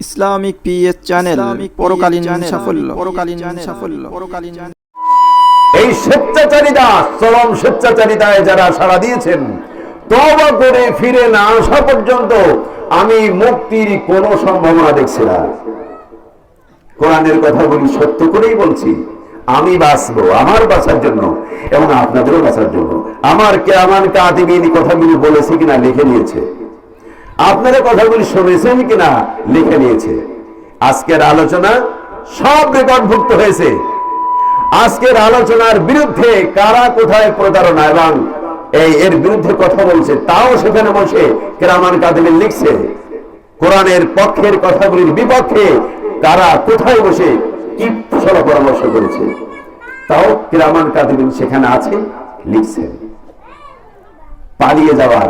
Islamic PS channel পরকালীন সাফল্য এই স্বেচ্ছাচারিতা চরম স্বেচ্ছাচারিতায় যারা সাড়া দিয়েছেন, তওবা করে ফিরে না আসা পর্যন্ত আমি মুক্তির কোনো সম্ভাবনা দেখছি না। কোরআনের কথা বলি, সত্য করেই বলছি। আমি বাঁচবো আমার বাঁচার জন্য এবং আপনাদেরও বাঁচার জন্য। আমার কিরামান কাতিবিন কথাগুলি বলেছে কিনা লিখে নিয়েছে, আপনারা কথাগুলি শুনেছেন কিনা লিখে নিয়েছে। আজকের আলোচনা সব রেকর্ডভুক্ত হয়েছে। আজকের আলোচনার বিরুদ্ধে কারা কোথায় প্রতারণা এবং এর বিরুদ্ধে কথা বলছে তাও সেখানে বসে কিরামান কাতিবিন লিখছে। কোরআনের পক্ষের কথাগুলির বিপক্ষে কারা কোথায় বসে কি সব পরামর্শ করেছে তাও কিরামান কাতিবিন সেখানে আছে, লিখছেন। পালিয়ে যাওয়ার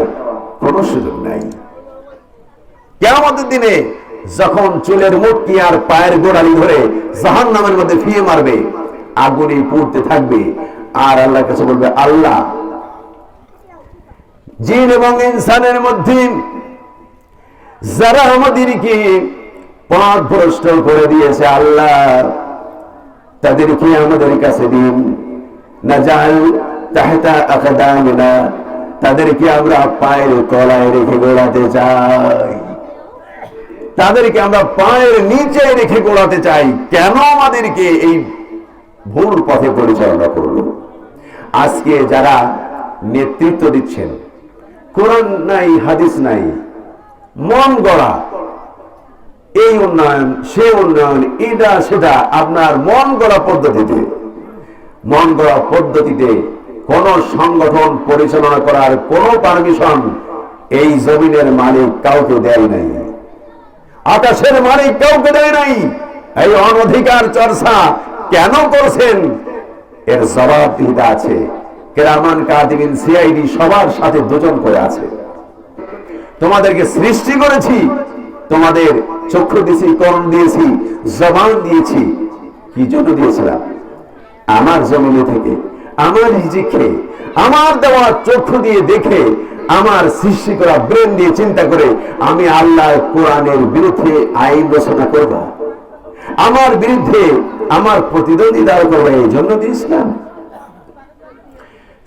কোনো সুযোগ নাই। কিয়ামতের দিনে যখন চুলের মুটকি আর পায়ের গোড়ালি ধরে জাহান্নামের মধ্যে ফিয়ে মারবে, আগুনে পুড়তে থাকবে, আর আল্লাহর কাছে বলবে, আল্লাহ, জিন এবং ইনসানের মধ্যে যারা আমাদেরকে পথভ্রষ্ট করে দিয়েছে, আল্লাহ তাদেরকে আমাদের কাছে দিন। নাজাল তাহতা আকদামিনা, তাদেরকে আমরা পায়ের তলায় রেখে গোড়াতে চাই, তাদেরকে আমরা পায়ের নিচে রেখে গোড়াতে চাই। কেন আমাদেরকে এই ভুল পথে পরিচালনা করলো? আজকে যারা নেতৃত্ব দিচ্ছেন, কোরআন নাই, হাদিস নাই, মন গড়া এই উন্নয়ন, সে উন্নয়ন, এটা সেটা আপনার মন গড়া পদ্ধতিতে কোন সংগঠন পরিচালনা করার কোন পারমিশন এই জমিনের মালিক কাউকে দেয় নাই, আকাশের মালিক কাউকে দেয় নাই। এই অনধিকার চর্চা কেন করছেন এর জবাবদিহিতা আছে। কিরামান কাতিবিন, সিআইডি সবার সাথে দুজন করে আছে। তোমাদেরকে সৃষ্টি করেছি, তোমাদের চক্ষু দিয়েছি, কর্ণ দিয়েছি, জবান দিয়েছি। কি জন্য দিয়েছিলাম? আমার জমিনে থেকে, আমার রিজিক খেয়ে, আমার দেওয়া চক্ষু দিয়ে দেখে, আমার সৃষ্টি করা ব্রেন দিয়ে চিন্তা করে আমি আল্লাহ কোরআনের বিরুদ্ধে আইন রচনা করব, আমার বিরুদ্ধে আমার প্রতিদ্বন্দ্বী দাঁড় করবো, এই জন্য দিয়েছিলাম।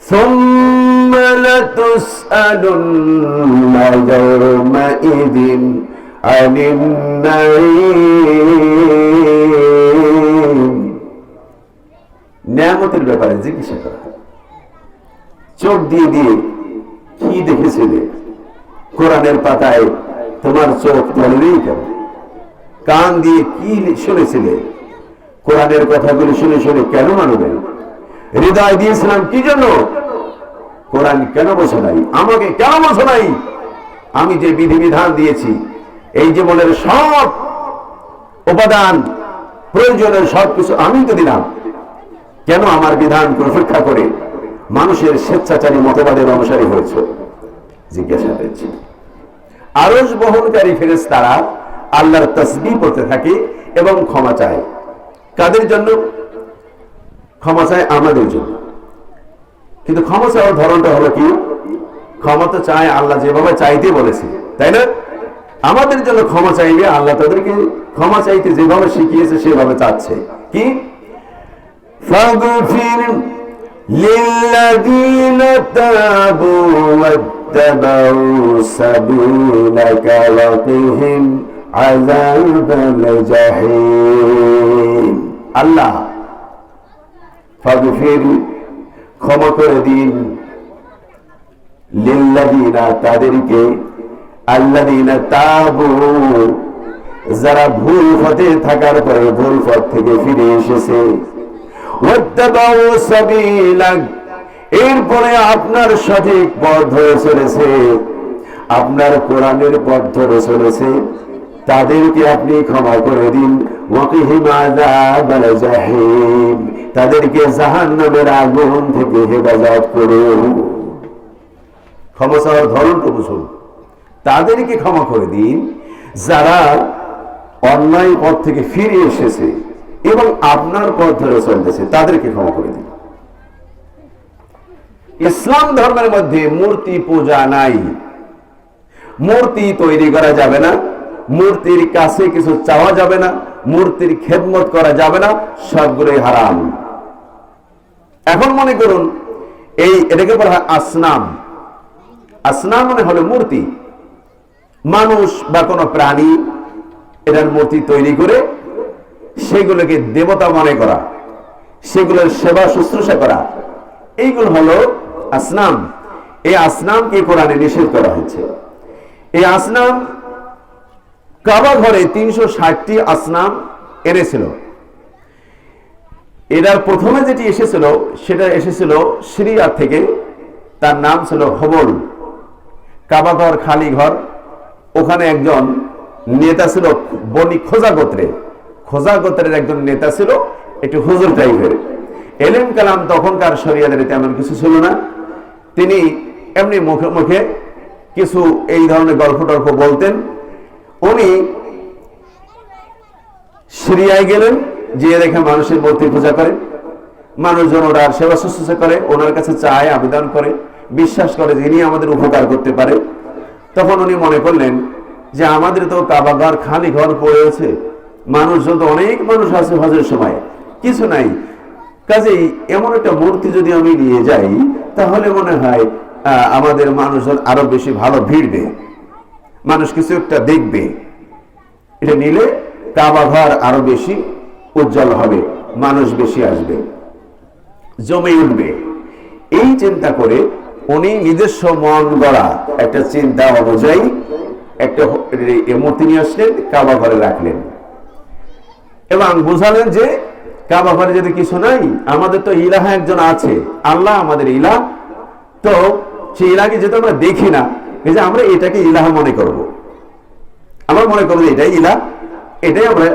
ثم لتسألن يومئذ عن النعيم। নিয়ামতের ব্যাপারে জিজ্ঞাসা করা। চোখ দিয়ে দিয়ে কি দেখেছিলে? কোরআনের পাতায় তোমার চোখ পড়লেই কেন? কান দিয়ে কি শুনেছিলে? কোরআনের কথাগুলি শুনে শুনে কেন মানবেন? হৃদয় দিয়েছিলাম কি জন্য? কোরআন কেন বসে নাই? আমাকে কেন বসে নাই? আমি যে বিধিবিধান দিয়েছি, এই জীবনের সব উপাদান, প্রয়োজনের সবকিছু আমি তো দিলাম, কেন আমার বিধানকে উপেক্ষা করে মানুষের স্বেচ্ছাচারী মতবাদের অনুসারী হয়েছে? জিজ্ঞাসা করেছি। আরশ বহনকারী ফেরেশতারা আল্লাহর তাসবিহ পড়তে থাকে এবং ক্ষমা চায়। কাদের জন্য ক্ষমা চায়? আমাদের জন্য। কিন্তু ক্ষমা চাওয়ার ধরনটা হলো কি? ক্ষমা তো চায় আল্লাহ যেভাবে চাইতে বলেছে, তাই না? আমাদের জন্য ক্ষমা চাইবে, আল্লাহ তাদেরকে ক্ষমা চাইতে যেভাবে শিখিয়েছে সেভাবে চাচ্ছে। কি? ফাগফির লিল্লাযীনা তাবু ওয়াত্তাবাউ সাবিলাকা ওয়াকিহিম আযাবাল জাহিম। আল্লাহ ফাগফির, ক্ষমা করে দিন, লিল্লাযীনা, তাদেরকে, আল্লাযীনা তাবু, যারা ভুল পথে থাকার পরে ভুল পথ থেকে ফিরে এসেছে, ওয়াত্তাবাউ সাবিলাক, এরপরে আপনার সঠিক পথ ধরে চলেছে, আপনার কোরআনের পথ ধরে চলেছে, তাদেরকে আপনি ক্ষমা করে দিন। ওয়াকিহিম আযাবাল জাহিম, তাদেরকে জাহান্নামের আগুন থেকে হেফাজত করুন। ক্ষমা চাওয়ার ধরনটা বুঝুন। তাদেরকে ক্ষমা করে দিন যারা অন্যায় পথ থেকে ফিরে এসেছে এবং আপনার পথ ধরে চলতেছে, তাদেরকে ক্ষমা করে দিন। ইসলাম ধর্মের মধ্যে মূর্তি পূজা নাই, মূর্তি তৈরি করা যাবে না, মূর্তির কাছে কিছু চাওয়া যাবে না, মূর্তির খেদমত করা যাবে না, সবগুলোই হারাম। এখন মনে করুন এটাকে বলা হয় আসনাম। আসনাম মানে হলো মূর্তি। মানুষ বা কোনো প্রাণী এটার মূর্তি তৈরি করে সেগুলোকে দেবতা মনে করা, সেগুলোর সেবা শুশ্রূষা করা, এইগুলো হলো আসনাম। এই আসনামকে কোরআনে নিষেধ করা হয়েছে। এই আসনাম কাবা ঘরে 360টি আসনাম এনেছিল। এটার প্রথমে যেটি এসেছিল সেটা এসেছিল সিরিয়া থেকে, তার নাম ছিল হবল। কাবা ঘর খালি ঘর, ওখানে একজন নেতা ছিল বনি খোজা গোত্রে, খোজা গোত্রের একজন নেতা ছিল, একটু হুজুর টাইপের। এলেম কালাম তখনকার শরিয়াতের তেমন কিছু ছিল না। তিনি এমনি মুখে মুখে কিছু এই ধরনের গল্প টল্প বলতেন। উনি সিরিয়ায় গেলেন, গিয়ে দেখে মানুষের মূর্তি পূজা করে, মানুষজন ওনার সেবা শুশ্রূষা করে, ওনার কাছে চায়, আবেদন করে, বিশ্বাস করে যে ইনি আমাদের উপকার করতে পারে। তখন উনি মনে করলেন যে আমাদের তো কাবা ঘর খালি ঘর পড়ে আছে, মানুষজন তো অনেক মানুষ আছে, হজের সময় কিছু নাই, কাজেই এমন একটা মূর্তি যদি আমি নিয়ে যাই তাহলে মনে হয় আমাদের মানুষজন আরো বেশি ভালো ভিড়বে, মানুষ কিছু একটা দেখবে, এটা নিলে কাবা ঘর আরো বেশি উজ্জ্বল হবে, মানুষ বেশি আসবে, জমে উঠবে। এই চিন্তা করে উনি নিজস্ব মন গড়া একটা চিন্তা অনুযায়ী একটা মূর্তি নিয়ে আসলেন, কাবা ঘরে রাখলেন এবং বুঝালেন যে কাবা ঘরে যদি কিছু নাই, আমাদের তো ইলাহা একজন আছে, আল্লাহ আমাদের ইলাহ, তো সেই ইলাহকে যেহেতু আমরা দেখি না, এই যে আমরা এটাকে ইলাহা মনে করব, আমরা মনে করবো এটাই ইলাহ, এটাই আমরা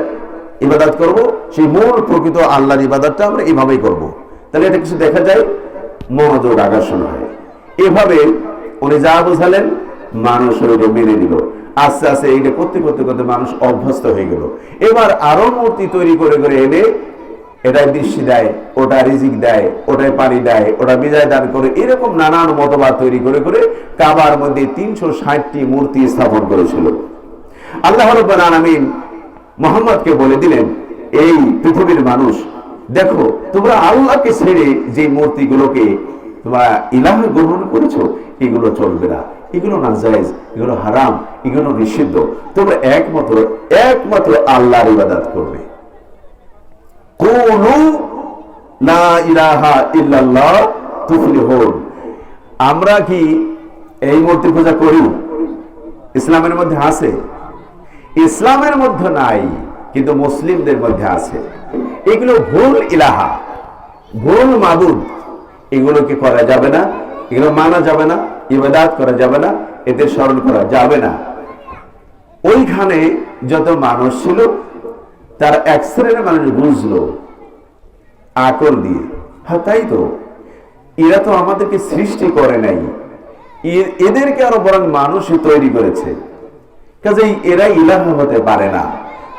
ইবাদত করব, সেই মূল প্রকৃত আল্লাহর ইবাদতটা আমরা এইভাবেই করব। তাহলে এটা কিছু দেখা যায়, মনোযোগ আকর্ষণ হয়। এভাবে উনি যা বোঝালেন মানুষ ওইটা মেনে নিল। আস্তে আস্তে এইটা করতে করতে করতে মানুষ অভ্যস্ত হয়ে গেল। এবার আরো মূর্তি তৈরি করে করে এনে এটাই দৃষ্টি দেয়, ওটা রিজিক দেয়, ওটাই পানি দেয়, ওটা বিজয় দান করে, এরকম নানান মতবাদ তৈরি করে করে কাবার মধ্যে 360টি মূর্তি স্থাপন করেছিল। আল্লাহ রাব্বুল আলামিন মুহাম্মদকে বলে দিলেন, এই পৃথিবীর মানুষ দেখো, তোমরা আল্লাহকে ছেড়ে যে মূর্তিগুলোকে তোমরা ইলাহ গ্রহণ করেছো, এগুলো চলবে না, এগুলো নাজায়েজ, এগুলো হারাম, এগুলো নিষিদ্ধ। তোমরা একমাত্র আল্লাহর ইবাদত করবে। কুলু লা ইলাহা ইল্লাল্লাহ তুফলিহুন। আমরা কি এই মূর্তি পূজা করি? ইসলামের মধ্যে আছে? ইসলামের মধ্যে নাই, কিন্তু মুসলিমদের মধ্যে আছে। এগুলো ভুল ইলাহা, ভুল মাবুদ, এগুলোকে করা যাবে না, এগুলো মানা যাবে না, ইবাদত করা যাবে না, এতে স্মরণ করা যাবে না। ওইখানে যত মানুষ ছিল তার এক শ্রেণীর মানুষ বুঝলো আকল দিয়ে, হ্যাঁ তাই তো, এরা তো আমাদেরকে সৃষ্টি করে নাই, এদেরকে আরো বরং মানুষই তৈরি করেছে, কাজেই এরা ইলাহ হতে পারে না।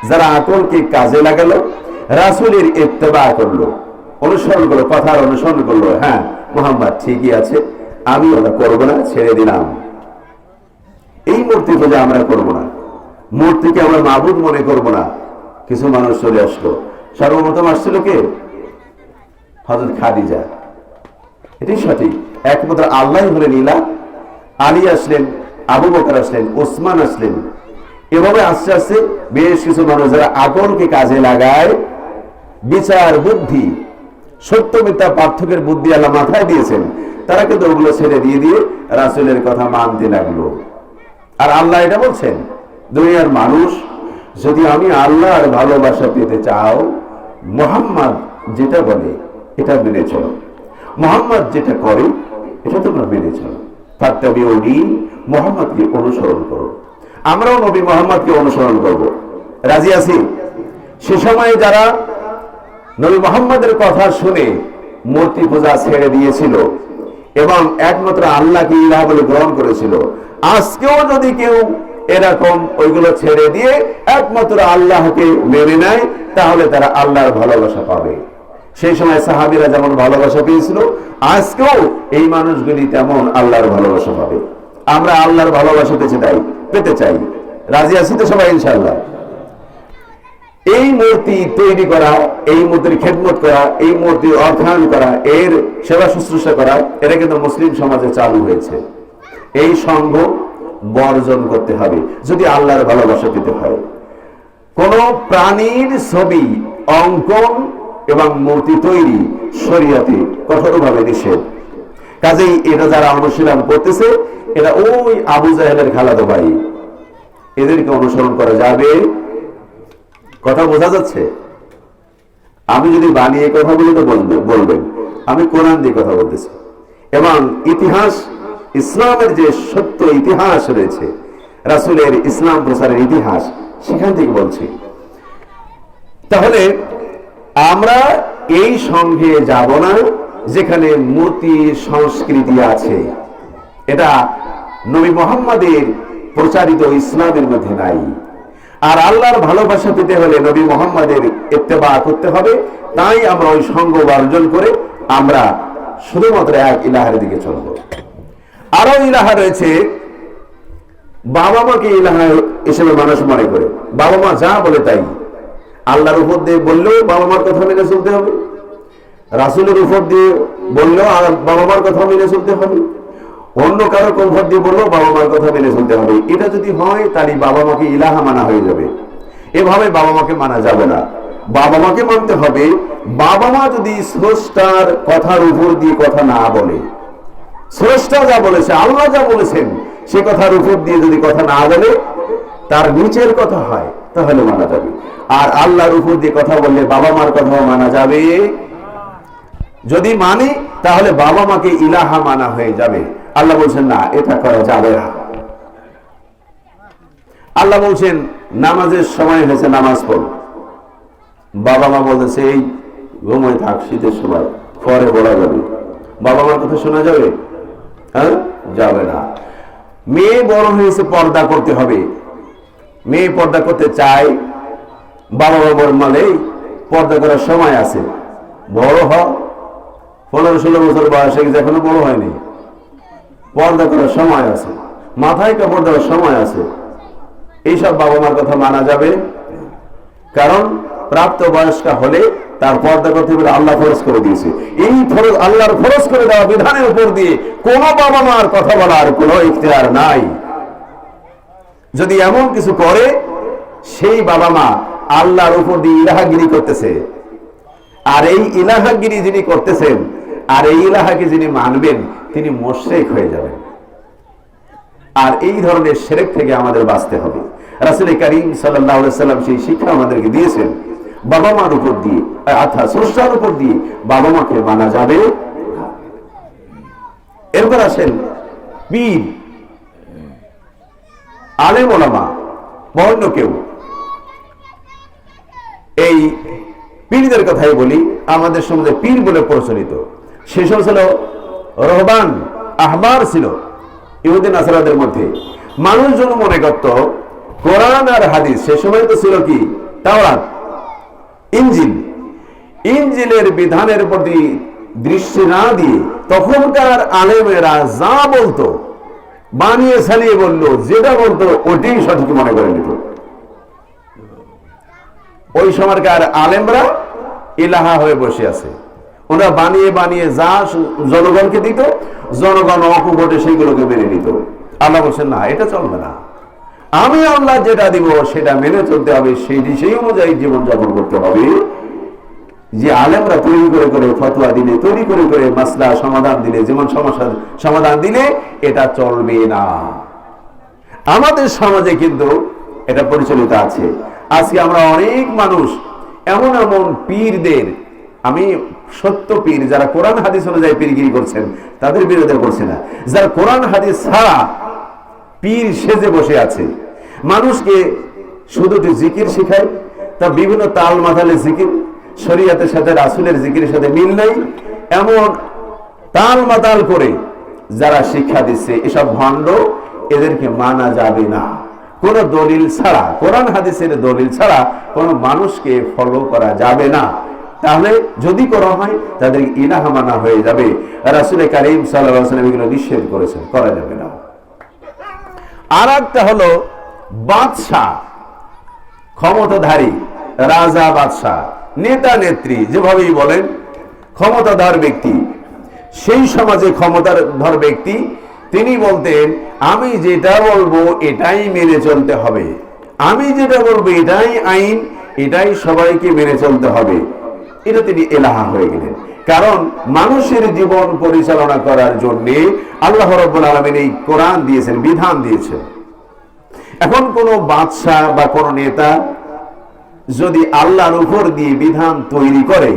যারা আকলকে কাজে লাগালো, রাসূলের ইত্তেবা করলো, অনুসরণ করলো, কথার অনুসরণ করলো, হ্যাঁ মুহাম্মদ ঠিকই আছে, আমি ওটা করবো না, ছেড়ে দিলাম। এই মূর্তি পূজা আমরা করবো না, মূর্তিকে আমরা মাবুদ মনে করবো না। কিছু মানুষ চলে আসলো, সর্বপ্রথম আসছিল কে? হযরত খাদিজা। এটাই সঠিক, একমাত্র আল্লাহ হলেন ইলাহ। আলী আসলেন, আবু বকর আসলেন, ওসমান আসলেন। এভাবে আস্তে আস্তে বেশ কিছু মানুষ যারা আকলকে কাজে লাগায়, বিচার বুদ্ধি, সত্য মিথ্যা পার্থক্যের বুদ্ধি আল্লাহ মাথায় দিয়েছেন, তারা কিন্তু ওগুলো ছেড়ে দিয়ে দিয়ে রাসূলের কথা মানতে লাগলো। আর আল্লাহ এটা বলছেন, দুনিয়ার মানুষ যদি আমি আল্লাহর ভালোবাসা পেতে চাও, মুহাম্মদ যেটা বলে এটা মেনে চলো, মুহাম্মদ যেটা করে এটা তোমরা মেনে চলো। ফাত্তাবিউনি, মুহাম্মদকে অনুসরণ করো। আমরাও নবী মুহাম্মদকে অনুসরণ করব, রাজি আছি? সে সময় যারা নবী মুহাম্মদের কথা শুনে মূর্তি পূজা ছেড়ে দিয়েছিল এবং একমাত্র আল্লাহকে ইলাহ বলে গ্রহণ করেছিল, আজকেও যদি কেউ এরকম ওইগুলো ছেড়ে দিয়ে একমাত্র আল্লাহকে মেনে নেয়, তাহলে তারা আল্লাহর ভালোবাসা পাবে। সেই সময় সাহাবীরা যেমন ভালোবাসা পেয়েছিল, আজকেও এই মানুষগুলি তেমন আল্লাহর ভালোবাসা পাবে। আমরা আল্লাহর ভালোবাসা পেতে চাই, রাজি আছি তো সবাই ইনশাআল্লাহ? এই মূর্তি তৈরি করা, এই মূর্তির খেদমত করা, এই মূর্তির অর্থায়ন করা, এর সেবা শুশ্রূষা করা, এটা কিন্তু মুসলিম সমাজে চালু হয়েছে। এই সঙ্গ বর্জন করতে হবে যদি আল্লাহর ভালোবাসা পেতে হয়। কোন প্রাণীর ছবি অঙ্কন এবং মূর্তি তৈরি শরীয়তে কঠোরভাবে নিষেধ। কাজেই এটা যারা অনুশীলন করতেছে, এটা ওই আবু জাহেলের খালাতো ভাই, এদেরকে অনুসরণ করা যাবে। কথা বোঝা যাচ্ছে? আমি যদি বানিয়ে কথা বলি তো বলবেন, আমি কোরআন দিয়ে কথা বলতেছি এবং ইতিহাস, ইসলামের যে সত্য ইতিহাস রয়েছে, রাসূলের ইসলাম প্রচারের ইতিহাস, সেখান থেকে বলছি। তাহলে আমরা এই সঙ্গে যাব না যেখানে মূর্তি সংস্কৃতি আছে। এটা নবী মুহাম্মাদের প্রচারিত ইসলামের মধ্যে নাই। আর আল্লাহর ভালোবাসা পেতে হলে নবী মুহাম্মাদের ইত্তেবা করতে হবে। তাই আমরা ওই সঙ্গ বর্জন করে আমরা শুধুমাত্র এক ইলাহের দিকে চলব। আরো ইলাহা রয়েছে, বাবা মাকে ইলাহা হিসেবে মানুষ মনে করে। বাবা মা যা বলে তাই। আল্লাহর উপর দিয়ে বললেও বাবা মার কথা মেনে চলতে হবে, রাসূলের উপর দিয়ে বললেও বাবা মার কথা মেনে চলতে হবে, অন্য কারো কমফর্ট দিয়ে বললেও বাবা মার কথা মেনে চলতে হবে। এটা যদি হয় তাহলে বাবা মাকে ইলাহা মানা হয়ে যাবে। এভাবে বাবা মাকে মানা যাবে না। বাবা মাকে মানতে হবে। বাবা মা যদি স্রষ্টার কথার উপর দিয়ে কথা না বলে, স্রষ্টা যা বলেছে, আল্লাহ যা বলেছেন, সে কথার উপর দিয়ে যদি কথা না বলে, তার নিচের কথা হয়, তাহলে মানা যাবে। আর আল্লাহর উপর দিয়ে কথা বললে বাবা মার কথাও মানা যাবে। যদি মানি তাহলে বাবা মাকে ইলাহা মানা হয়ে যাবে। আল্লাহ বলছেন না, এটা করা যাবে না। আল্লাহ বলছেন নামাজের সময় হয়েছে, নামাজ পড়ো। বাবা মা বলতেছে এই ঘুমায় থাক, শীতের সময় পরে বলা যাবে। বাবা মার কথা শোনা যাবে? হ্যাঁ, যাবে না। মেয়ে বড় হয়েছে, পর্দা করতে হবে। মেয়ে পর্দা করতে চায়, বাবা মা বলে পর্দা করার সময় আছে, বড় হ। 15-16 বছর বয়স হয়ে গেছে, এখনো বড় হয়নি, পর্দা করার সময় আছে, মাথায় কাপড় দেওয়ার সময় আছে। এইসব বাবা মার কথা মানা যাবে? কারণ প্রাপ্ত বয়স্কা হলে তার পর্দা করতে হবে, আল্লাহ ফরজ করে দিয়েছে। এই ফরজ, আল্লাহর ফরজ করে দেওয়া বিধানের উপর দিয়ে কোন বাবা মার কথা বলার কোনো ইখতিয়ার নাই। যদি এমন কিছু করে, সেই বাবা মা আল্লাহর উপর দিয়ে ইলাহাগিরি করতেছে। আর এই ইলাহাগিরি যিনি করতেছেন, আর এই ইলাহাকে যিনি মানবেন, তিনি মুশরিক হয়ে যাবেন। আর এই ধরনের শিরক থেকে আমাদের বাঁচতে হবে। রাসূল করিম সাল্লাল্লাহু আলাইহি ওয়াসাল্লাম সেই শিক্ষা আমাদেরকে দিয়েছেন। বাবা মার উপর দিয়ে, অর্থাৎ স্রষ্টার উপর দিয়ে বাবা মাকে মানা যাবে। এরপর আসেন পীর, আলেম ওলামা বা অন্য কেউ। এই পীরদের কথাই বলি। আমাদের সমাজে পীর বলে প্রচলিত, সেসব ছিল রহবান, আহবার ছিল ইহুদি নাসারাদের মধ্যে। মানুষজন মনে করত কোরআন আর হাদিস, সে সময় তো ছিল কি তাওরাত, ইনজিল। ইনজিলের বিধানের প্রতি দৃষ্টি না দিয়ে তখনকার আলেমেরা যা বলতো, বানিয়ে ছালিয়ে বললো, যেটা বলতো ওটাই সঠিক মনে করে নিত। ওই সময়কার আলেমরা ইলাহা হয়ে বসে আছে। ওরা বানিয়ে বানিয়ে যা জনগণকে দিত, জনগণ অকুপটে সেইগুলোকে মেনে নিত। আল্লাহ বলছেন না, এটা চলবে না। আমি আল্লাহ যেটা দিব সেটা মেনে চলতে হবে, সেই অনুযায়ী জীবনযাপন করতে হবে। যে আলেমরা তৈরি করে করে ফতোয়া দিলে, তৈরি করে করে মাসলা সমাধান দিলে, যেমন সমস্যার সমাধান দিলে, এটা চলবে না। আমাদের সমাজে কিন্তু এটা পরিচালিত আছে। আজকে আমরা অনেক মানুষ এমন এমন পীরদের, আমি সত্য পীর যারা কোরআন হাদিস অনুযায়ী পীরগিরি করছেন তাদের বিরোধে করছে না, যারা কোরআন হাদিস ছাড়া পীর সেজে বসে আছে, মানুষকে শুধু জিকির শিখায়, তা বিভিন্ন তাল মাথালে জিকির, শরীয়তের সাথে রাসূলের জিকিরের সাথে মিল নাই, এমন তাল মাতাল করে যারা শিক্ষা দিচ্ছে, এসব ভণ্ড, এদেরকে মানা যাবে না। কোন দলিল ছাড়া, কোরআন হাদিসের দলিল ছাড়া কোন মানুষকে ফলো করা যাবে না। তাহলে যদি করা হয় তাদের ইলাহা মানা হয়ে যাবে। রাসূল করিম সাল্লাল্লাহু আলাইহি ওয়াসাল্লাম এগুলো নিষেধ করেছেন, করা যাবে না। আর একটা হলো বাদশাহ, ক্ষমতাধারী, রাজা, বাদশাহ, নেতা, নেত্রী, যেভাবেই বলেন, ক্ষমতাধর ব্যক্তি, সেই সমাজে ক্ষমতাধর ব্যক্তি, তিনি বলতেন আমি যেটা বলবো এটাই মেনে চলতে হবে, আমি যেটা বলবো এটাই আইন, এটাই সবাইকে মেনে চলতে হবে। এটা তিনি এলাহা হয়ে গেলেন। কারণ মানুষের জীবন পরিচালনা করার জন্য আল্লাহ রাব্বুল আলামিন এই কোরআন দিয়েছেন, বিধান দিয়েছেন। এখন কোন বাদশাহ বা কোন নেতা যদি আল্লাহর উপর দিয়ে বিধান তৈরি করে,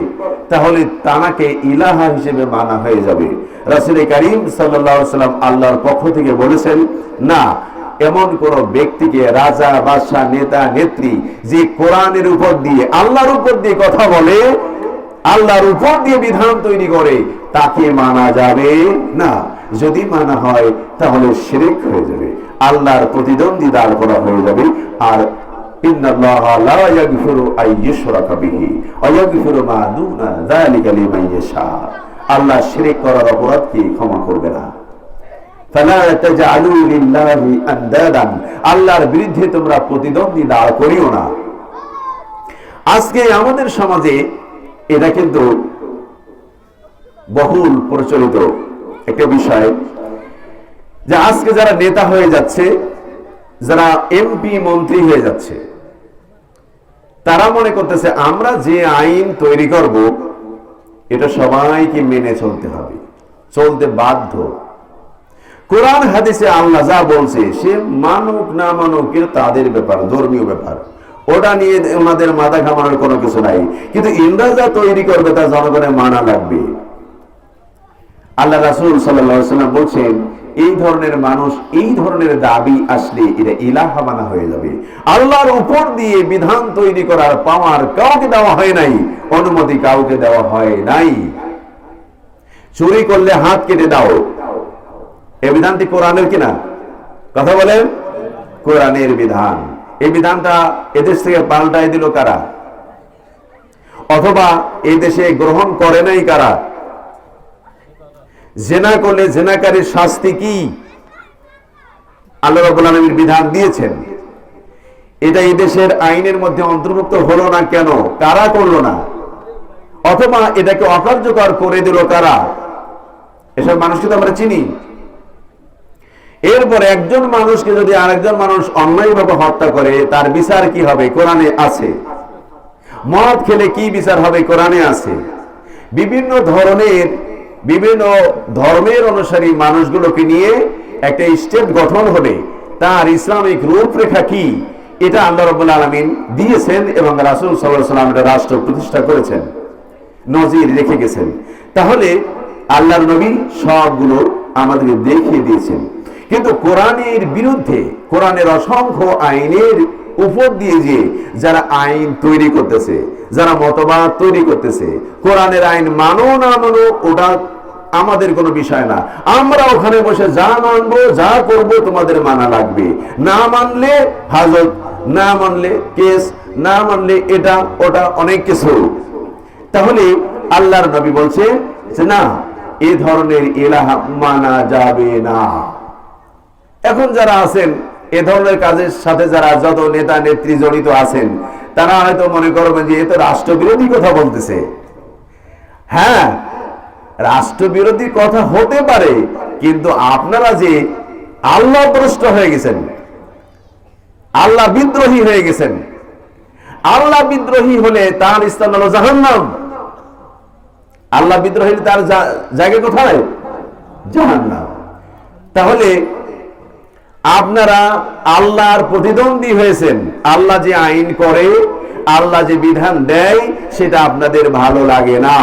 তাহলে তাকে ইলাহা হিসেবে মানা হয়ে যাবে। রাসূল কারীম সাল্লাল্লাহু আলাইহি ওয়াসাল্লাম আল্লাহর পক্ষ থেকে বলেছেন, না, এমন কোন ব্যক্তিকে, রাজা, বাদশাহ, নেতা, নেত্রী, যে কোরআনের উপর দিয়ে, আল্লাহর উপর দিয়ে কথা বলে, আল্লাহর উপর দিয়ে বিধান তৈরি করে, তাকে মানা যাবে না। যদি মানা হয় তাহলে শিরক হয়ে যাবে, আল্লাহর প্রতিদ্বন্দ্বী দাঁড় করা হয়ে যাবে। আর ইন্নাল্লাহা লা ইয়াগফিরু আন ইউশরাকা বিহি ওয়া ইয়াগফিরু মা দুনা যালিকা লিমান ইয়াশা। আল্লাহ শিরক করার অপরাধকে ক্ষমা করবে না। ফালা তাজআলু লিল্লাহি আনদাদান, আল্লাহর বিরুদ্ধে তোমরা প্রতিদ্বন্দ্বী দাঁড় করিও না। আজকে আমাদের সমাজে এটা কিন্তু বহুল প্রচলিত একটা বিষয়, যে আজকে যারা নেতা হয়ে যাচ্ছে, যারা এমপি, মন্ত্রী হয়ে যাচ্ছে, তারা মনে করতেছে আমরা যে আইন তৈরি করব এটা সবাইকে মেনে চলতে হবে, চলতে বাধ্য। কোরআন হাদিসে আল্লাহ যা বলছে সে মানুক না মানুক এটা তাদের ব্যাপার, ধর্মীয় ব্যাপার, ওটা নিয়ে ওনাদের মাথা ঘামানোর কোনো কিছু নাই। কিন্তু ইন্দ্রা যা তৈরি করবে তা জনগণের মানা লাগবে। আল্লাহ রাসূল সাল্লাল্লাহু আলাইহি ওয়াসাল্লাম বলছেন, এই ধরনের মানুষ, এই ধরনের দাবি আসলে এটা ইলাহা মানা হয়ে যাবে। আল্লাহর উপর দিয়ে বিধান তৈরি করার পাওয়ার কাউকে দেওয়া হয় নাই, অনুমতি কাউকে দেওয়া হয় নাই। চুরি করলে হাত কেটে দাও, এই বিধানটি কোরআনের কিনা? কথা বলেন, কোরআনের বিধান। এই বিধানটা এদেশ থেকে পাল্টাই দিল কারা? অথবা এই দেশে গ্রহণ করে নাই কারা? জেনা করলে জেনাকারীর শাস্তি কি? আল্লাহ রাব্বুল আলামিন বিধান দিয়েছেন। এটা এই দেশের আইনের মধ্যে অন্তর্ভুক্ত হলো না কেন? কারা করলো না? অথবা এটাকে অকার্যকর করে দিল কারা? এসব মানুষকে তো আমরা চিনি। এরপর একজন মানুষকে যদি আরেকজন মানুষ অন্যায়ভাবে হত্যা করে, তার বিচার কি হবে? কোরআনে আছে। মদ খেলে কি বিচার হবে? কোরআনে আছে। বিভিন্ন ধর্মের অনুসারী মানুষগুলোকে নিয়ে একটা স্টেট গঠন হলে তার ইসলামিক রূপরেখা কি, এটা আল্লাহ রাব্বুল আলামিন দিয়েছেন এবং রাসূল সাল্লাল্লাহু আলাইহি ওয়াসাল্লাম এটা রাষ্ট্র প্রতিষ্ঠা করেছেন, নজির রেখে গেছেন। তাহলে আল্লাহর নবী সবগুলো আমাদেরকে দেখিয়ে দিয়েছেন। কিন্তু কোরআনের বিরুদ্ধে, কোরআনের অসংখ্য আইনের উপর দিয়ে যে যারা আইন তৈরি করতেছে, যারা মতবাদ তৈরি করতেছে, কোরআনের আইন মানো না মানো ওটা আমাদের কোনো বিষয় না। আমরা ওখানে বসে যা মানবো, যা করব তোমাদের মানা লাগবে, না মানলে হাজত, না মানলে কেস, না মানলে এটা ওটা অনেক কিছু। তাহলে আল্লাহর নবী বলছে যে না, এই ধরনের ইলাহা মানা যাবে না। এখন যারা আছেন এ ধরনের কাজের সাথে, যারা যত নেতা নেত্রী জড়িত আছেন, তারা হয়তো মনে করবেন যে এ তো রাষ্ট্রবিরোধী কথা বলতেছে। হ্যাঁ, রাষ্ট্রবিরোধী কথা হতে পারে, কিন্তু আপনারা যে আল্লাহ ভ্রষ্ট হয়ে গেছেন, আল্লাহ বিদ্রোহী হয়ে গেছেন। আল্লাহ বিদ্রোহী হলে তার স্থান হলো জাহান্নাম। আল্লাহ বিদ্রোহী তার জায়গা কোথায়? জাহান্নাম। তাহলে আপনারা আল্লাহর প্রতিদ্বন্দ্বী হয়েছেন। আল্লাহ যে আইন করে, আল্লাহ যে বিধান দেয়, সেটা আপনাদের ভালো লাগে না।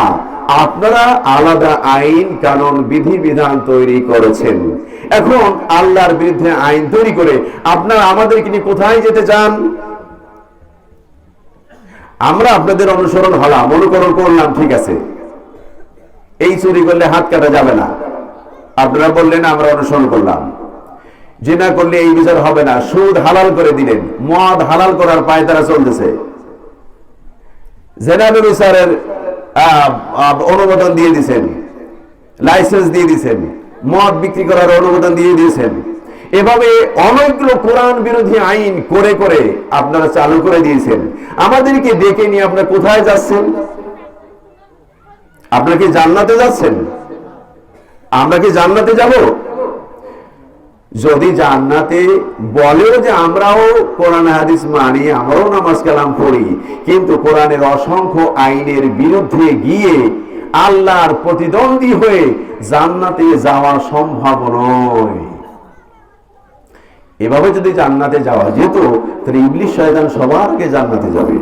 আপনারা আলাদা আইন কানুন বিধি বিধান তৈরি করেছেন। এখন আল্লাহর বিরুদ্ধে আইন তৈরি করে আপনারা আমাদেরকে নিয়ে কোথায় যেতে চান? আমরা আপনাদের অনুসরণ হলাম, অনুকরণ করলাম, ঠিক আছে, এই চুরি করলে হাত কাটা যাবে না, আপনারা বললেন, আমরা অনুসরণ করলাম। জিনা করলে এই বিচার হবে না, সুদ হালাল করে দিলেন, মদ হালাল করার পায়ে তারা চলতেছে, জেনাবে বিচারের অনুমোদন দিয়ে দিয়েছেন, লাইসেন্স দিয়ে দিয়েছেন, মদ বিক্রি করার অনুমোদন দিয়ে দিয়েছেন। এভাবে অনেকগুলো কোরআন বিরোধী আইন করে করে আপনারা চালু করে দিয়েছেন। আমাদেরকে ডেকে নিয়ে আপনারা কোথায় যাচ্ছেন? আপনারা কি জান্নাতে যাচ্ছেন? আমরা কি জান্নাতে যাব? যদি জান্নাতে বলেও যে আমরাও কোরআন হাদিস মানি, আমরাও নামাজ কালাম পড়ি, কিন্তু কোরআনের অসংখ্য আইনের বিরুদ্ধে গিয়ে আল্লাহর প্রতিদ্বন্দ্বী হয়ে জান্নাতে যাওয়া সম্ভব নয়। এভাবে যদি জান্নাতে যাওয়া যেত, তাহলে ইবলিস শয়তান সবার আগে জান্নাতে যাবে,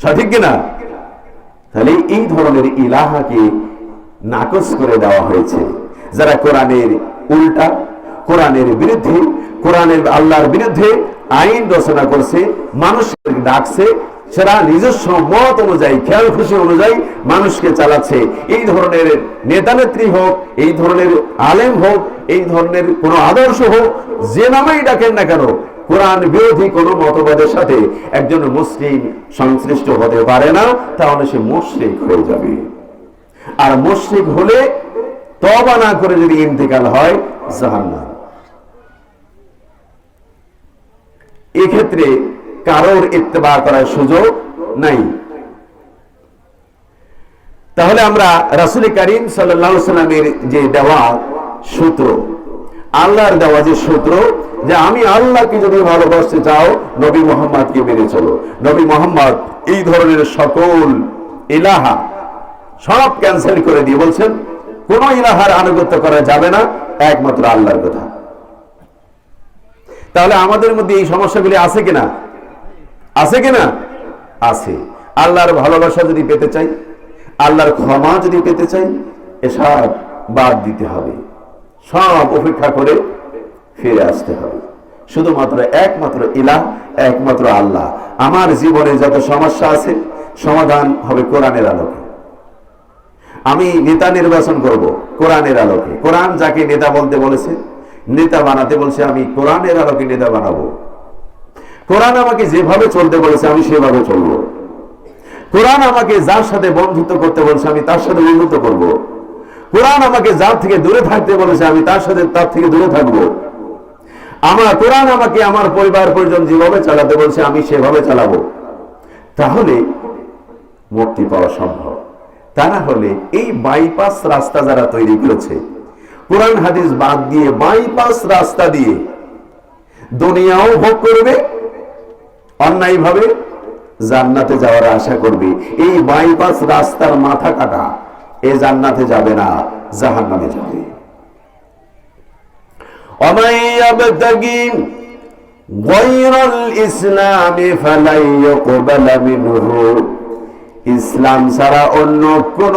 সঠিক কিনা? তাহলে এই ধরনের ইলাহাকে নাকচ করে দেওয়া হয়েছে। যারা কোরআনের উল্টা, কোরআনের বিরুদ্ধে, কোরআনের আল্লাহর বিরুদ্ধে আইন রচনা করছে, মানুষকে ডাকছে, সেটা নিজস্ব মত অনুযায়ী, খেয়াল খুশি অনুযায়ী মানুষকে চালাচ্ছে। এই ধরনের নেতা নেত্রী হোক, এই ধরনের আলেম হোক, এই ধরনের কোন আদর্শ হোক, যে নামেই ডাকেন না কেন, কোরআন বিরোধী কোন মতবাদের সাথে একজন মুসলিম সংশ্লিষ্ট হতে পারে না, তাহলে সে মুশরিক হয়ে যাবে। আর মুশরিক হলে তওবা না করে যদি ইন্তেকাল হয়, জাহান্নাম। এক্ষেত্রে কারোর ইত্তেবা করার সুযোগ নাই। তাহলে আমরা রাসূল করিম সাল্লাল্লাহু আলাইহি ওয়াসাল্লামের যে দেওয়া সূত্র, আল্লাহর দেওয়া যে সূত্র, যে আমি আল্লাহকে যদি ভালোবাসতে চাও, নবী মুহাম্মদকে মেনে চলো। নবী মুহাম্মদ এই ধরনের সকল ইলাহা সব ক্যান্সেল করে দিয়ে বলছেন, কোন ইলাহার আনুগত্য করা যাবে না, একমাত্র আল্লাহর কথা। তাহলে আমাদের মধ্যে এই সমস্যাগুলি আছে কিনা? আছে কিনা? আছে। আল্লাহর ভালোবাসা যদি পেতে চাই, আল্লাহর ক্ষমা যদি পেতে চাই, এসব বাদ দিতে হবে, সব উপেক্ষা করে ফিরে আসতে হবে। শুধুমাত্র একমাত্র ইলাহ, একমাত্র আল্লাহ। আমার জীবনে যত সমস্যা আছে, সমাধান হবে কোরআনের আলোকে। আমি নেতা নির্বাচন করব কোরআনের আলোকে। কোরআন যাকে নেতা বলতে বলেছে, নেতা বানাতে বলছে, আমি কোরআনের আলোকে নেতা বানাবো। কোরআন আমাকে যেভাবে চলতে বলেছে, আমি সেভাবে চলবো। কোরআন আমাকে যার সাথে বন্ধুত্ব করতে বলছে, আমি তার সাথে বন্ধুত্ব করব। কোরআন আমাকে যার থেকে দূরে থাকতে বলেছে, আমি তার সাথে তার থেকে দূরে থাকবো। কোরআন আমাকে আমার পরিবার পরিজন যেভাবে চালাতে বলছে, আমি সেভাবে চালাবো। তাহলে মুক্তি পাওয়া সম্ভব। তা না হলে এই বাইপাস রাস্তা যারা তৈরি করেছে, কোরআন হাদিস বাদ দিয়ে বাইপাস রাস্তা দিয়ে দুনিয়াও ভোগ করবে, অন্যায়ভাবে জান্নাতে যাওয়ার আশা করবে। এই বাইপাস রাস্তার মাথা কাটা, এ জান্নাতে যাবে না, জাহান্নামে যাবে। ومن يبتغي غير الإسلام فلن يقبل منه। ইসলাম ছাড়া অন্য কোন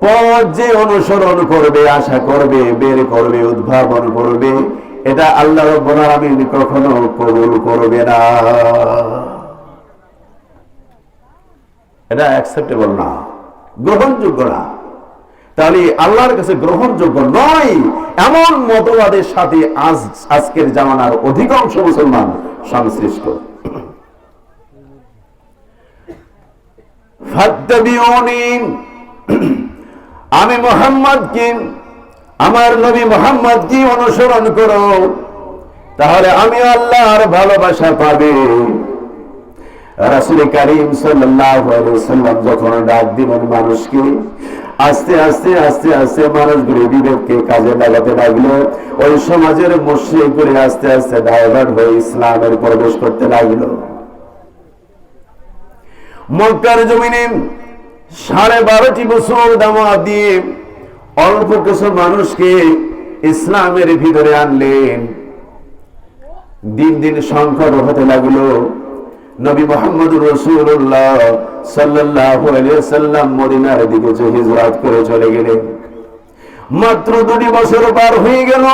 পথ যে অনুসরণ করবে, আশা করবে, বের করবে, উদ্ভাবন করবে, এটা আল্লাহ রাব্বুল আলামিন কখনো কবুল করবে না। এটা অ্যাকসেপ্টেবল না, গ্রহণযোগ্য না। তাহলে আল্লাহর কাছে গ্রহণযোগ্য নয় এমন মতবাদের সাথে আজকের জামানার অধিকাংশ মুসলমান সংশ্লিষ্ট। ফাত্তাবিউনি, আমি মুহাম্মদকে, আমার নবী মুহাম্মদকে অনুসরণ করো, তাহলে আমি আল্লাহর ভালোবাসা পাবে। রাসূল করিম সাল্লাল্লাহু আলাইহি ওয়াসাল্লাম যখন ডাক দিলেন মানুষকে, আস্তে আস্তে আস্তে আস্তে মানুষগুলি বিবেককে কাজে লাগাতে লাগলো। ওই সমাজের মুশরিকগুলি আস্তে আস্তে ডাইভার্ট হয়ে ইসলামের প্রবেশ করতে লাগলো। মক্কার জমিনে 12.5 বছর দাওয়াত দিয়ে অল্প কিছু মানুষকে ইসলামের ভিতরে আনলেন। দিন দিন সংকট হতে লাগলো। নবী মুহাম্মদুর রাসূলুল্লাহ সাল্লাল্লাহু আলাইহি ওয়াসাল্লাম মদিনার দিকে হিজরত করে চলে গেলেন। মাত্র 2 বছর পার হয়ে গেল।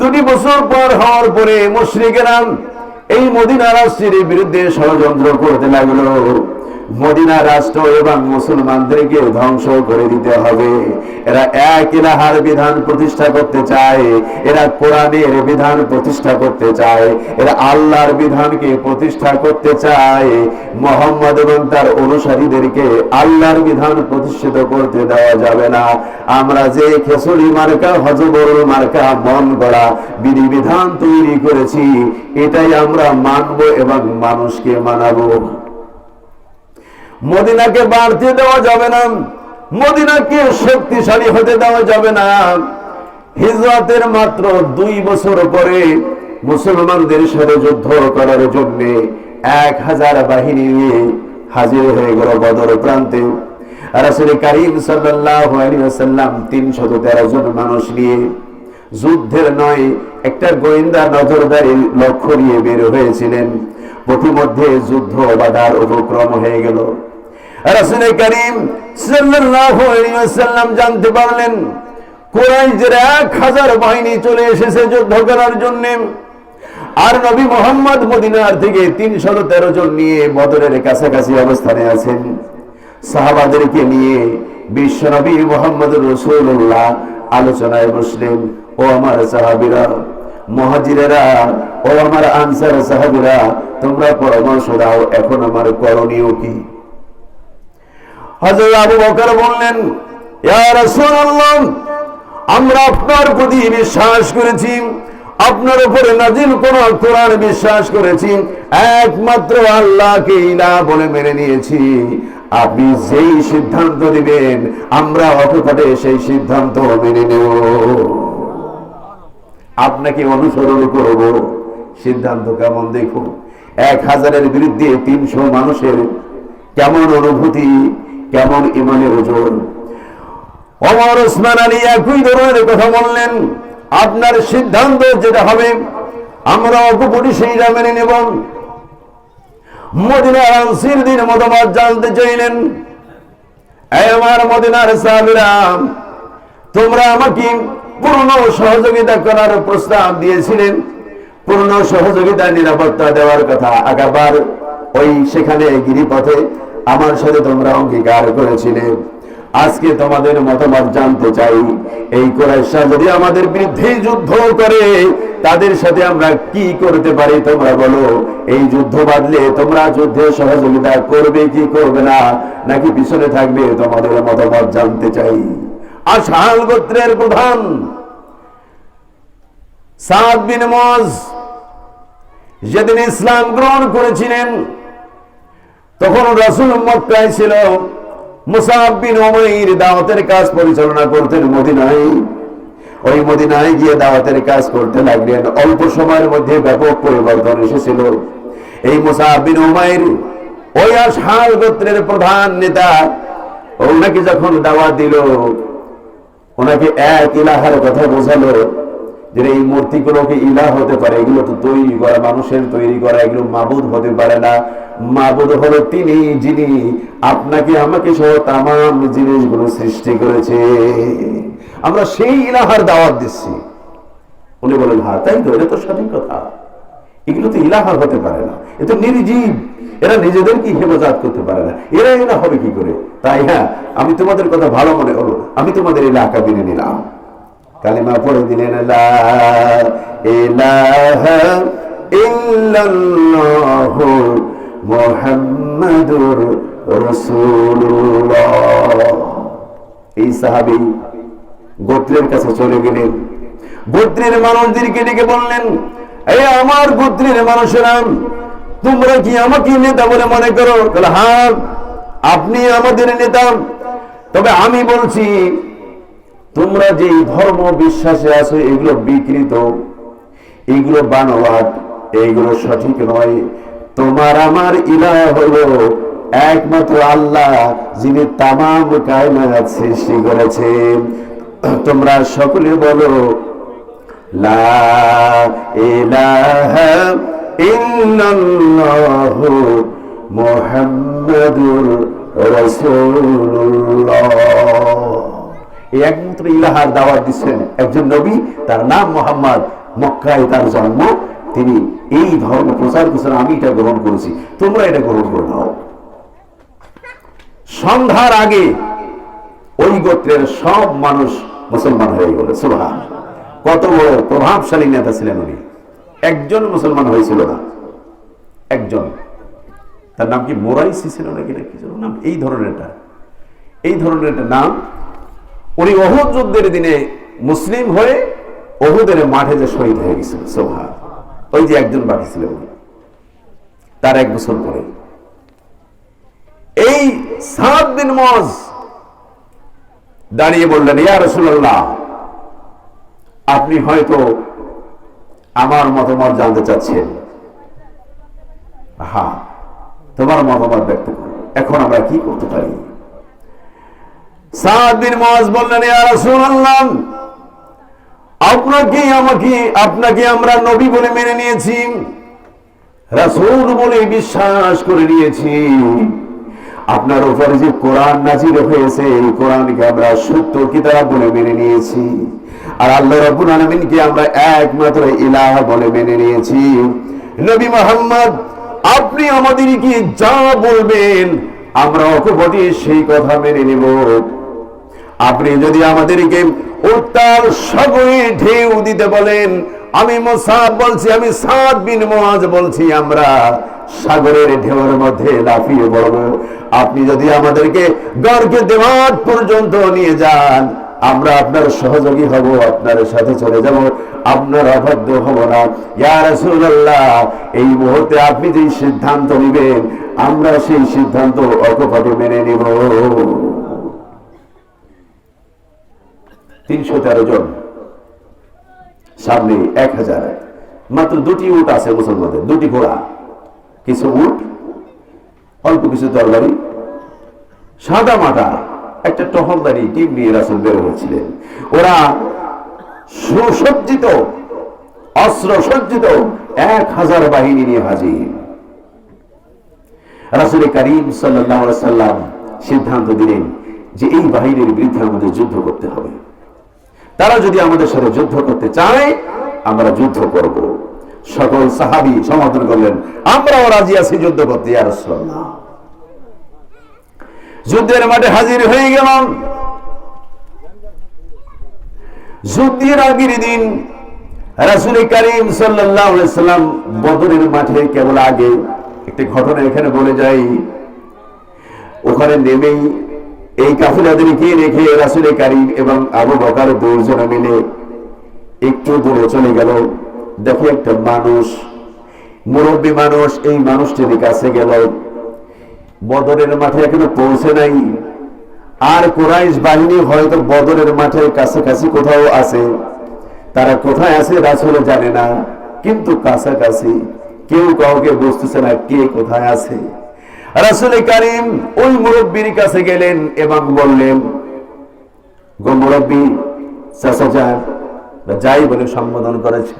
2 বছর পার হওয়ার পরে মুশরিকেরা এই মদিনা রাষ্ট্রের বিরুদ্ধে ষড়যন্ত্র করতে লাগলো। মদিনা রাষ্ট্র এবং মুসলমানদেরকে ধ্বংস করে দিতে হবে। এরা এক ইলাহার বিধান প্রতিষ্ঠা করতে চায়, এরা কোরআনের বিধান প্রতিষ্ঠা করতে চায়, এরা আল্লাহর বিধানকে প্রতিষ্ঠা করতে চায়। মুহাম্মদ এবং তার অনুসারীদেরকে আল্লাহর বিধান প্রতিষ্ঠিত করতে দেওয়া যাবে না। আমরা যে খেসুরি মার্কা, হযবরুল মার্কা, মন গড়া বিধিবিধান তৈরি করেছি, এটাই আমরা মানব এবং মানুষকে মানাবো। মদিনাকে বাড়তে দেওয়া যাবে না, মদিনাকে শক্তিশালী হতে দেওয়া যাবে না। হিজরতের মাত্র 2 বছর পরে মুসলমানদের সাথে যুদ্ধ করার জন্য 1000 বাহিনী নিয়ে হাজির হয়ে গেল বদর প্রান্তে। রাসূল করিম সাল্লাল্লাহু আলাইহি ওয়াসাল্লাম 313 জন মানুষ নিয়ে যুদ্ধের নয়, একটা গোয়েন্দা নজরদারি লক্ষ্য নিয়ে বের হয়েছিলেন। প্রতিমধ্যে যুদ্ধ বাধার উপক্রম হয়ে গেল। রাসূল করিম সাল্লাল্লাহু আলাইহি ওয়াসাল্লাম জানতে পারলেন কুরাইশদের 1000 বাহিনী চলে এসেছে যুদ্ধ করার জন্য, আর নবী মুহাম্মদ মদিনার থেকে 313 জন নিয়ে বদরের কাছাকাছি অবস্থানে আছেন। সাহাবাদেরকে নিয়ে বিশ্বনবী মুহাম্মদুর রাসূলুল্লাহ আলোচনায় বসলেন। ও আমার সাহাবীরা, মুহাজিরেরা, ও আমার আনসার সাহাবীরা, তোমরা পরামর্শ দাও, এখন আমার করণীয় কি? হযরত আবু বকর বললেন, ইয়া রাসূলুল্লাহ, আমরা আপনার প্রতি বিশ্বাস করেছি, আপনার উপরে নাজিল করা কোরআন বিশ্বাস করেছি, একমাত্র আল্লাহকে ইলাহ বলে মেনে নিয়েছি। আপনি যেই সিদ্ধান্ত দিবেন আমরা অকপটে সেই সিদ্ধান্ত মেনে নেব, আপনাকে অনুসরণ করব। সিদ্ধান্ত কেমন দেখুন, 1000-এর বিরুদ্ধে 300 মানুষের কেমন অনুভূতি, কেমন ইমানের ওজন। ওমর, ওসমান, আলী একই ধরনের কথা বললেন, আপনার সিদ্ধান্ত যেটা হবে আমরা অকপটে সেইটা মেনে নেব। মদিনার আনসারদের মতামত জানতে চাইলেন। এই আমার মদিনার সাহাবীরা, তোমরা আমাকে পূর্ণ সহযোগিতা করার প্রস্তাব দিয়েছিলেন, পূর্ণ সহযোগিতা, নিরাপত্তা দেওয়ার কথা আগেবার ওই সেখানে গিরিপথে আমার সাথে তোমরা অঙ্গীকার করেছিলে। আজকে তোমাদের মতামত জানতে চাই, এই কুরাইশরা যদি আমাদের বিরুদ্ধে যুদ্ধ করে তাদের সাথে আমরা কি করতে পারি, তোমরা বলো। এই যুদ্ধ বাঁধলে তোমরা যুদ্ধে সহযোগিতা করবে কি করবে না, নাকি পিছনে থাকবে, তোমাদের মতামত জানতে চাই। আশআল গোত্রের প্রধান সাদ বিন মুআজ যেদিন ইসলাম গ্রহণ করেছিলেন তখন রাসূল মক্কায় ছিল। মুসআব বিন উমাইর দাওয়াতের কাজ পরিচালনা করতেন মদিনায়। ওই মদিনায় গিয়ে দাওয়াতের কাজ করতে লাগলেন। অল্প সময়ের মধ্যে ব্যাপক পরিবর্তন এসেছিল। এই মুসআব বিন উমাইর ওই আশআল গোত্রের প্রধান নেতা, ওনাকে যখন দাওয়াত দিল, ওনাকে এক ইলাহার কথা বোঝালো যে এই মূর্তিগুলোকে ইলাহ হতে পারে, এগুলো তো তৈরি করা, মানুষের তৈরি করা, এগুলো মাবুদ হতে পারে না। মাবুদ হলো তিনি যিনি আপনাকে আমাকে সহ তামাম জিনিসগুলো সৃষ্টি করেছে। আমরা সেই ইলাহার দাওয়াত দিচ্ছি। উনি বলেন, হ্যাঁ তাই তো, এটা তো সঠিক কথা, এগুলো তো ইলাহা হতে পারে না, এ তো নির্জীব, এরা নিজেদেরকে হেফাজত করতে পারে না, এরা ইলাহ হবে কি করে? তাই হ্যাঁ, আমি তোমাদের কথা ভালো মনে হলো, আমি তোমাদের ইলাহা মেনে নিলাম। কালিমা পড়ে দিলেন, লা ইলাহা ইল্লাল্লাহু মুহাম্মাদুর রাসূলুল্লাহ। এই সাহাবী গোত্রের কাছে চলে গেলেন। গোত্রের মানুষদেরকে ডেকে বললেন, এই আমার গোত্রের মানুষেরা, তোমরা কি আমাকে নেতা বলে মনে করো? হ্যাঁ, আপনি আমাদের নেতা। তবে আমি বলছি, তোমরা যে ধর্ম বিশ্বাসে আছো এগুলো বিকৃত, এগুলো বানোয়াট, এইগুলো সঠিক নয়। তোমার আমার ইলাহ হলো একমাত্র আল্লাহ, যিনি তামাম কায়নাত সৃষ্টি করেছেন। তোমরা সকলে বলো, লা ইলাহা ইল্লাল্লাহু মুহাম্মাদুর রাসূলুল্লাহ। এই একমাত্র ইলাহার দাওয়াত দিচ্ছেন একজন নবী, তার নাম মুহাম্মদ, মক্কায় তার জন্ম, তিনি এই ধর্ম প্রচার করছেন। আমি এটা গ্রহণ করেছি, তোমরা এটা গ্রহণ করে নাও। সন্ধ্যার আগে ওই গোত্রের সব মানুষ মুসলমান হয়ে গেল। সুবহান! কত বড় প্রভাবশালী নেতা ছিলেন উনি। একজন মুসলমান হয়েছিল না, একজন। তার নাম কি মোরাইসি ছিল নাকি না কি ছিল নাম, এই ধরনের একটা নাম। উনি ওহুদ যুদ্ধের দিনে মুসলিম হয়ে ওহুদের মাঠে যে শহীদ হয়ে গেছিল। সুবহান! ওই যে একজন বাকি ছিল উনি, তার 1 বছর পরে এই সাদ বিন মুআজ দাঁড়িয়ে বললেন, ইয়া রাসূলুল্লাহ, আপনি হয়তো আমার মতামত জানতে চাচ্ছেন। হ্যাঁ, তোমার মতামত ব্যক্ত করো, এখন আমরা কি করতে পারি? সাদ বিন মুআজ বললেন, ইয়া রাসূলুল্লাহ, আপনাকে আমরা নবী বলে মেনে নিয়েছি, রাসূল বলে বিশ্বাস করে নিয়েছি। আপনার উপরে যে কোরআন নাযিল হয়েছে, এই কোরআনকে আমরা সত্য কিতাব বলে মেনে নিয়েছি, আর আল্লাহ রাব্বুল আলামিনকে আমরা একমাত্র ইলাহ বলে মেনে নিয়েছি। নবী মুহাম্মদ, আপনি আমাদেরকে যা বলবেন আমরা অকপটে সেই কথা মেনে নেব। আপনি যদি আমাদেরকে উত্তাল সাগরে ঢেউ দিতে বলেন, আমি মুসাব বলছি, আমি সাদ বিন মুআজ বলছি, আমরা সাগরের ঢেউয়ের মধ্যে লাফিয়ে পড়ব। আপনি যদি আমাদেরকে গর্গে দেওয়ার পর্যন্ত নিয়ে যান, আমরা আপনার সহযোগী হব, আপনার সাথে চলে যাব, আপনার অবাধ্য হব না। ইয়া রাসূলুল্লাহ, এই মুহূর্তে আপনি যে সিদ্ধান্ত নেবেন আমরা সেই সিদ্ধান্ত অকপটে মেনে নিব। 313 জন, সামনে 1000, মাত্র 2টি উট আছে মুসলমানদের, 2টি ঘোড়া, কিছু উট, অল্প কিছু তরবারি, সাদা মাটা একটা টহলদারি টিম নিয়ে রাসূল বের হয়েছিলেন। ওরা সুসজ্জিত, অস্ত্র সজ্জিত 1000 বাহিনী নিয়ে হাজির। রাসূল করিম সাল্লাল্লাহু আলাইহি সাল্লাম সিদ্ধান্ত দিলেন যে এই বাহিনীর বিরুদ্ধে আমাদের যুদ্ধ করতে হবে। তারা যদি আমাদের সাথে যুদ্ধ করতে চায় আমরা যুদ্ধ করব। সকল সাহাবী সমর্থন করলেন, আমরাও রাজি আছি যুদ্ধ করতে। ইয়া রাসূলুল্লাহ, যুদ্ধের মাঠে হাজির হয়ে গেলাম। যুদ্ধের আগের দিন রাসূল করিম সাল্লাল্লাহু আলাইহি সাল্লাম বদরের মাঠে কেবল আগে একটি ঘটনা এখানে বলে যাই। ওখানে নেমেই এই কাফিলাদেরকে রেখে রাসূল করিম এবং আবু বকর দুজনে মিলে একটু দূরে চলে গেল। দেখে একটা মানুষ, মুরব্বী মানুষ, এই মানুষটির কাছে গেল। বদরের মাঠে এখনো পৌঁছে নাই, আর কুরাইশ বাহিনী হয়তো বদরের মাঠের কাছাকাছি কোথাও আছে। তারা কোথায় আছে রাসূল জানে না, কিন্তু কাছাকাছি, কেউ কাউকে বুঝতেছে না কে কোথায় আছে। রাসূল করিম ওই মুরব্বীর কাছে গেলেন এবং বললেন, গো মুরব্বী, চাচা যান, যাই বলে সম্বোধন করেছে,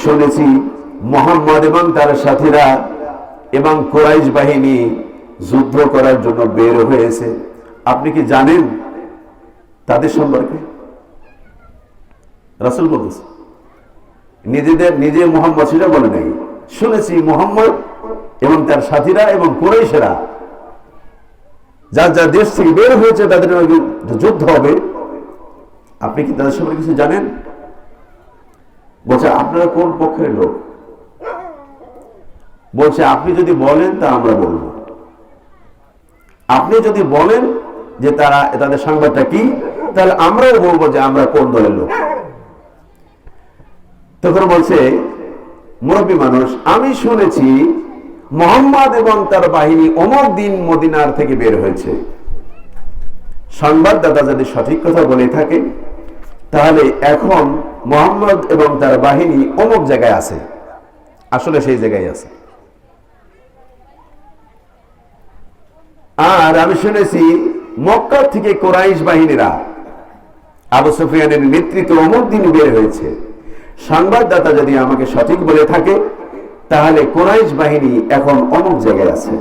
শুনেছি মুহাম্মদ এবং তার সাথীরা এবং কুরাইশ বাহিনী যুদ্ধ করার জন্য বের হয়েছে, আপনি কি জানেন তাদের সম্পর্কে? রাসূল বলতেছে, নিজে মুহাম্মদ সেটা বলে নাই, শুনেছি মুহাম্মদ এবং তার সাথীরা এবং কুরাইশেরা যার যার দেশ থেকে বের হয়েছে তাদের যুদ্ধ হবে, আপনি কি তাদের সম্পর্কে কিছু জানেন? বলছে, আপনারা কোন পক্ষের লোক? বলছে, আপনি যদি বলেন তা আমরা বলবো। আপনি যদি বলেন যে তাদের সংবাদটা কি, তাহলে আমরাও বলবো যে আমরা কোন দলের লোক। তখন বলছে মুরব্বী মানুষ, আমি শুনেছি মুহাম্মদ এবং তার বাহিনী অমুক দিন মদিনার থেকে বের হয়েছে। সংবাদদাতা যদি সঠিক কথা বলে থাকে তাহলে এখন মুহাম্মদ এবং তার বাহিনী অমুক জায়গায় আছে, আসলে সেই জায়গায় আছে। আর আমি শুনেছি মক্কা থেকে কুরাইশ বাহিনীরা আবু সুফিয়ানের নেতৃত্বে অমুক দিন বের হয়েছে। সংবাদদাতা যদি আমাকে সঠিক বলে থাকে তাহলে কুরাইশ বাহিনী এখন অমুক জায়গায় আছে।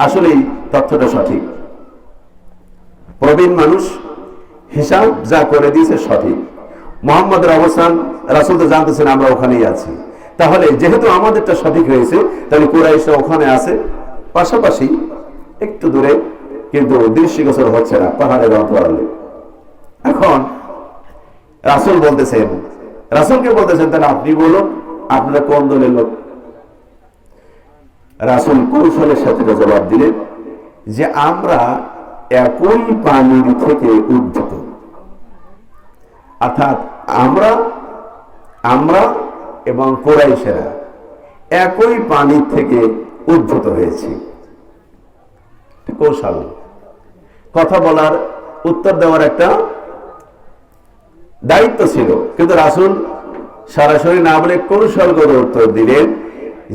আসলে তথ্যটা সঠিক, প্রবীণ মানুষ হিসাব যা করে দিয়েছে সঠিক। মুহাম্মদের অবস্থান রাসূল তো জানতেছেন আমরা ওখানেই আছি, তাহলে যেহেতু আমাদেরটা সঠিক হয়েছে তাহলে কুরাইশরা ওখানে আছে, পাশাপাশি একটু দূরে, কিন্তু দৃষ্টিগোচর হচ্ছে না, পাহাড়ের অন্তরালে। এখন রাসূল বলতেছেন, রাসূলকে বলতেছেন, তাহলে আপনি বলুন আপনারা কোন দলের লোক? রাসূল কৌশলের সাথে জবাব দিলেন যে আমরা একই পানির থেকে উদ্ভূত, অর্থাৎ আমরা এবং কুরাইশেরা একই পানি থেকে উদ্ভূত হয়েছি। কৌশল, কথা বলার, উত্তর দেওয়ার একটা দায়িত্ব ছিল, কিন্তু রাসূল সরাসরি না বলে কৌশলগত উত্তর দিলেন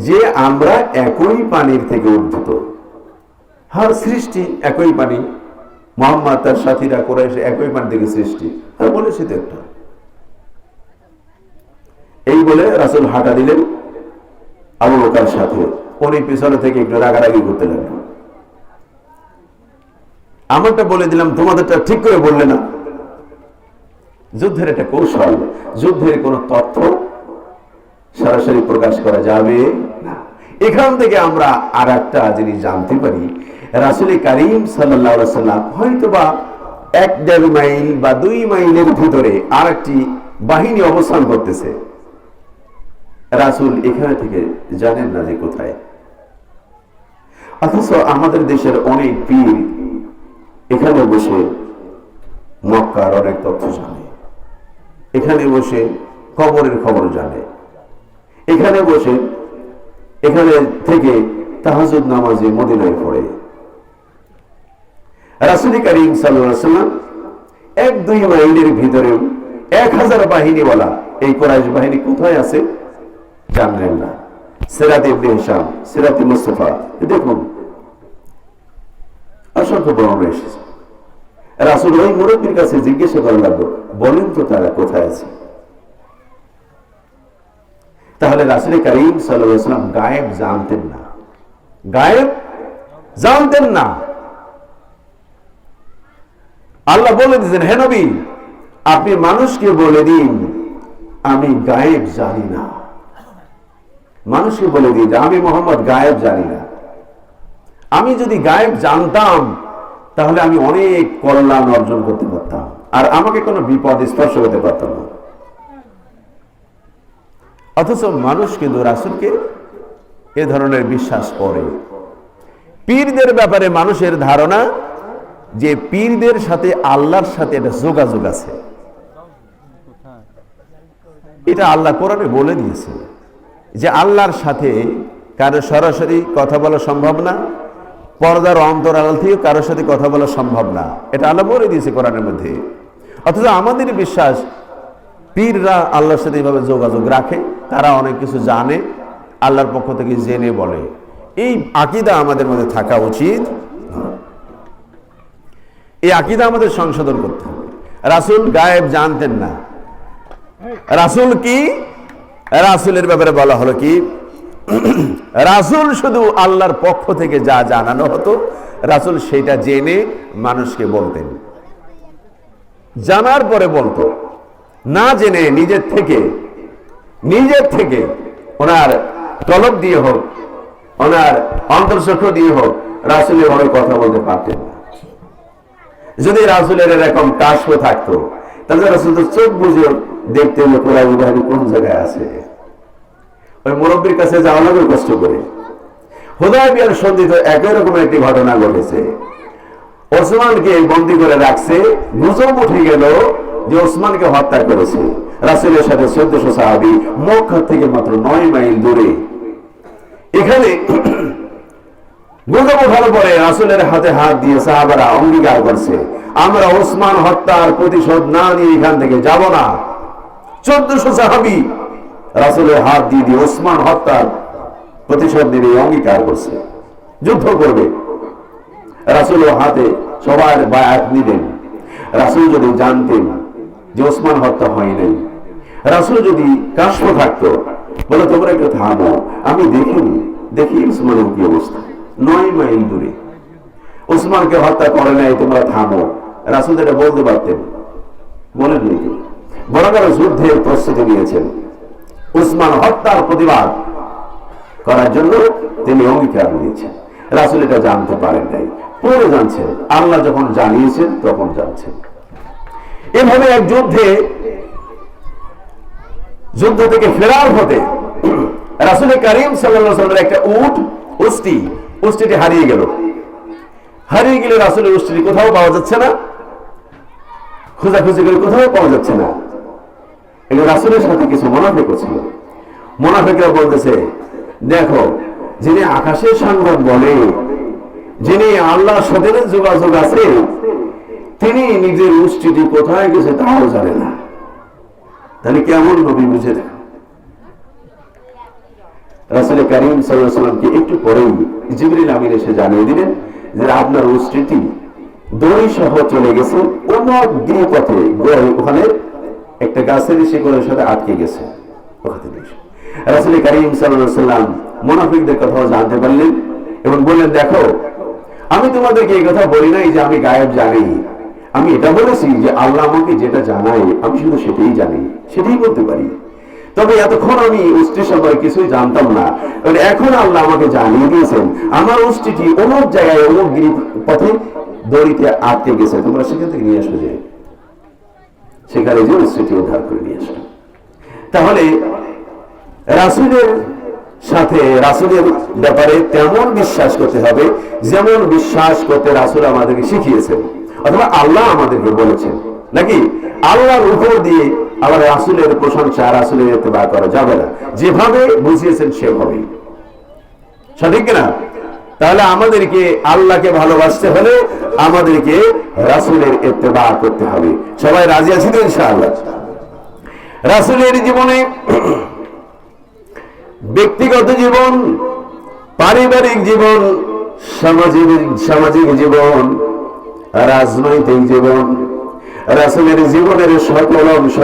যে আমরা একই পানির থেকে উদ্ভূত। হর সৃষ্টি একই পানি, মুহাম্মদ তার সাথীরা কুরাইশ একই পানি থেকে সৃষ্টি, আর বলেছি তো একটা। এই বলে রাসূল হাঁটা দিলেন আবু বকর সাথে, উনি পিছনে থেকে একটু রাগারাগি করতে লাগলেন। আমারটা বলে দিলাম, তোমাদেরটা ঠিক করে বললে না। যুদ্ধের একটা কৌশল, যুদ্ধের কোন তথ্য সরাসরি প্রকাশ করা যাবে না। এখান থেকে আমরা আর একটা জিনিস জানতে পারি, রাসূল কারীম সাল্লাল্লাহু আলাইহি ওয়াসাল্লাম হয়তোবা 1-1.5 মাইল বা 2 মাইলের ভিতরে আর একটি বাহিনী অবস্থান করতেছে, রাসূল এখানে থেকে জানেন না যে কোথায়। অথচ আমাদের দেশের অনেক পীর এখানে বসে মক্কার অনেক তথ্য জানে, এখানে বসে কবরের খবর জানে, এখানে বসে এখানে থেকে তাহাজ্জুদ নামাজে মদিনায় পড়ে। রাসূল কারীম সাল্লাল্লাহু আলাইহি ওয়াসাল্লাম 1-2 মাইলের ভিতরে 1000 বাহিনী বলা এই কুরাইশ বাহিনী কোথায় আছে জানলেন না। সিরাত ইবনে হিশাম, সিরাত মুস্তাফা, দেখুন অসংখ্য বর্ণনা এসেছে। রাসূল ওই মুরব্বির কাছে জিজ্ঞাসা করা লাগলো, বলেন তো তারা কোথায় আছে? তাহলে রাসূল কারীম সাল্লাল্লাহু আলাইহি ওয়াসাল্লাম গায়েব জানতেন না, গায়েব জানতেন না। আল্লাহ বলে দিয়েছেন, হে নবী আপনি মানুষকে বলে দিন আমি গায়েব জানি না। মানুষকে বলে দিন যে আমি মুহাম্মদ গায়েব জানি না। আমি যদি গায়েব জানতাম তাহলে আমি অনেক কল্যাণ অর্জন করতে পারতাম, আর আমাকে কোনো বিপদ স্পর্শ করতে পারতাম না। অথচ মানুষ কিন্তু রাসূলকে এ ধরনের বিশ্বাস করে। পীরদের ব্যাপারে মানুষের ধারণা যে পীরদের সাথে আল্লাহর সাথে একটা যোগাযোগ আছে, এটা আল্লাহ কোরআনে বলে দিয়েছে যে আল্লাহর সাথে কারো সরাসরি কথা বলা সম্ভব না, পর্দার অন্তরাল থেকে কারোর সাথে কথা বলা সম্ভব না, এটা আল্লাহ বলে দিয়েছে কোরআনের মধ্যে। অথচ আমাদের বিশ্বাস পীররা আল্লাহর সাথে এইভাবে যোগাযোগ রাখে, তারা অনেক কিছু জানে, আল্লাহর পক্ষ থেকে জেনে বলে। এই আকীদা আমাদের মধ্যে থাকা উচিত, এই আকীদা আমাদের সংশোধন করতে হবে। রাসূল গায়েব জানতেন না। রাসূল কি, রাসূলের ব্যাপারে বলা হলো কি, রাসূল শুধু আল্লাহর পক্ষ থেকে যা জানানো হতো রাসূল সেটা জেনে মানুষকে বলতেন, জানার পরে বলতো, না জেনে নিজের থেকে ওনার তলব দিয়ে হোক, ওনার অন্তর্চক্ষু দিয়ে হোক রাসূলের অনেক কথা বলতে পারতেন না। যদি রাসূলের এরকম কাশফ থাকতো তাহলে রাসূল তো চোখ বুঝে দেখতেন কোরআন বাহিনী কোন জায়গায় আছে। ওই মুরব্বির কাছে যাওয়া লাগবে কষ্ট করে। হুদায়বিয়ার সন্ধিতে একই রকম একটি ঘটনা ঘটেছে। ওসমানকে বন্দী করে রাখছে, গুজব উঠে গেল যে ওসমানকে হত্যা করেছে। রাসূলের সাথে 1400 সাহাবী, মক্কা থেকে মাত্র 9 মাইল দূরে। এখানে গুজব ওঠার পরে রাসূলের হাতে হাত দিয়ে সাহাবারা অঙ্গীকার করছে, আমরা ওসমান হত্যার প্রতিশোধ না নিয়ে এখান থেকে যাব না। 1400 সাহাবী রাসূলের হাত দিয়ে ওসমান হত্যার প্রতিশোধ নিয়ে অঙ্গীকার করছে, যুদ্ধ করবে। রাসূল হাতে সবার বায়াত নিলেন। রাসূল যদি জানতেন যে ওসমান হত্যা হয় নাই, রাসূল যদি কাশফ থাকতো, বলে তোমরা একটু থামো, আমি দেখি ওসমানের কি অবস্থা। 9 মাইল দূরে, ওসমানকে হত্যা করে নাই, তোমরা থামো। রাসূল এটা বলতে পারতেন, বলেন নাকি? বড় বড় যুদ্ধের প্রস্তুতি নিয়েছেন, ওসমান হত্যার প্রতিবাদ করার জন্য তিনি অঙ্গীকার নিয়েছেন। রাসূল এটা জানতে পারেন নাই, পরে জানছেন। আল্লাহ যখন জানিয়েছেন তখন জানছেন। এভাবে এক যুদ্ধ থেকে ফেরার পথে রাসূল কারীম সাল্লাল্লাহু আলাইহি ওয়াসাল্লামের একটা উষ্টটি হারিয়ে গেল। রাসূলের উষ্টটি কোথাও পাওয়া যাচ্ছে না, খোঁজাখুঁজি করে কোথাও পাওয়া যাচ্ছে না। এগুলো রাসূলের সাথে কিছু মুনাফিক ছিল। মুনাফিকরা বলতেছে, দেখো, যিনি আকাশের সংবাদ বলে, যিনি আল্লাহর সাথে যোগাযোগ আছে, তিনি নিজের উষ্টটি কোথায় গেছে তাও জানে না। তাহলে কেমন নবী বুঝে দেন? রাসূল কারীম সাল্লাল্লাহু আলাইহি ওয়াসাল্লামকে একটু পরেই জিবরিল আমিন এসে জানিয়ে দিলেন যে আপনার উষ্টটি দড়ি সহ চলে গেছে অমুক গিরিপথে, ওখানে একটা গাছের শিকড়ের সাথে আটকে গেছে। রাসূল কারীম সাল্লাল্লাহু আলাইহি ওয়াসাল্লাম মুনাফিকদের কথাও জানতে পারলেন এবং বললেন, দেখো, আমি তোমাদেরকে এই কথা বলি নাই যে আমি গায়েব জানি। আমি এটা বলেছি যে আল্লাহ আমাকে যেটা জানায় আমি শুধু সেটাই জানি, সেটাই বলতে পারি। তবে এতক্ষণ আমি উষ্টি সম্পর্কে কিছুই জানতাম না, এখন আল্লাহ আমাকে জানিয়ে দিয়েছেন আমার উষ্টিটি অমুক জায়গায় অমুক গিরিপথে দড়িতে আটকে গেছে, তোমরা সেখান থেকে নিয়ে আসো, যে সেখানে যে উষ্টিটি উদ্ধার করে নিয়ে আসো। তাহলে রাসূলের সাথে, রাসূলের ব্যাপারে তেমন বিশ্বাস করতে হবে যেমন বিশ্বাস করতে রাসূল আমাদেরকে শিখিয়েছেন, অথবা আল্লাহ আমাদেরকে বলেছেন। নাকি আল্লাহর উপর দিয়ে আবার রাসূলের প্রশংসা, রাসূলের ইত্তেবা করা যাবে না। যেভাবে বুঝিয়েছেন সেভাবেই, সঠিক কিনা? তাহলে আমাদেরকে আল্লাহকে ভালোবাসতে হলে আমাদেরকে রাসূলের ইত্তেবা করতে হবে। সবাই রাজি আছি তো ইনশাআল্লাহ? রাসূলের জীবনে ব্যক্তিগত জীবন, পারিবারিক জীবন, সামাজিক জীবন, রাজনৈতিক জীবন, রাসূলের জীবনের সকল অংশ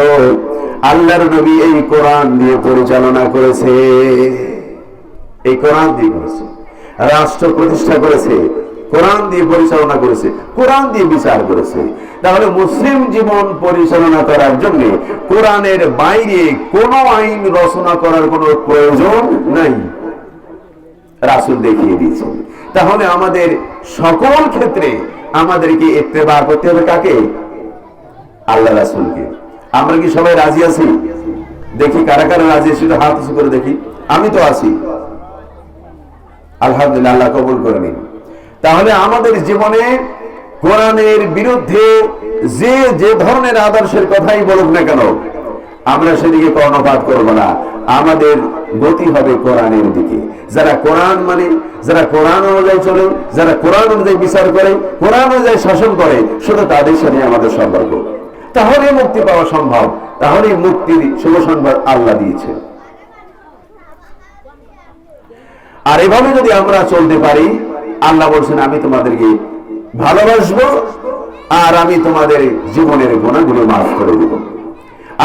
আল্লাহর নবী এই কোরআন দিয়ে পরিচালনা করেছে। এই কোরআন দিয়ে করেছে, রাষ্ট্র প্রতিষ্ঠা করেছে, কোরআন দিয়ে পরিচালনা করেছে, কোরআন দিয়ে বিচার করেছে। তাহলে মুসলিম জীবন পরিচালনা করার জন্য কোরআনের বাইরে কোনো আইন রচনা করার কোনো প্রয়োজন নাই, রাসূল দেখিয়ে দিয়েছেন। তাহলে আমাদের সকল ক্ষেত্রে আমাদেরকে ইত্তেবা করতে হবে কাকে? আল্লাহ রাসূলকে। আমরা কি সবাই রাজি আছি? দেখি কারা কারা রাজি আছি, হাত উঁচু করে দেখি। আমি তো আছি, আলহামদুলিল্লাহ, আল্লাহ কবুল করে নিন। তাহলে আমাদের জীবনে কোরআনের বিরুদ্ধে যে ধরনের আদর্শের কথাই বলুক না কেন, আমরা সেদিকে কর্ণপাত করব না। আমাদের গতি হবে কোরআনের দিকে। যারা কোরআন মানে, যারা কোরআন অনুযায়ী চলে, যারা কোরআন অনুযায়ী বিচার করে, কোরআন অনুযায়ী শাসন করে, শুধু তাদের সাথে আমাদের সম্পর্ক। তাহলে মুক্তি পাওয়া সম্ভব। তাহলে মুক্তির শুভ সংবাদ আল্লাহ দিয়েছে। আর এভাবে যদি আমরা চলতে পারি, আল্লাহ বলছেন আমি তোমাদেরকে ভালোবাসবো আর আমি তোমাদের জীবনের গুনাহগুলো মাফ করে দেব।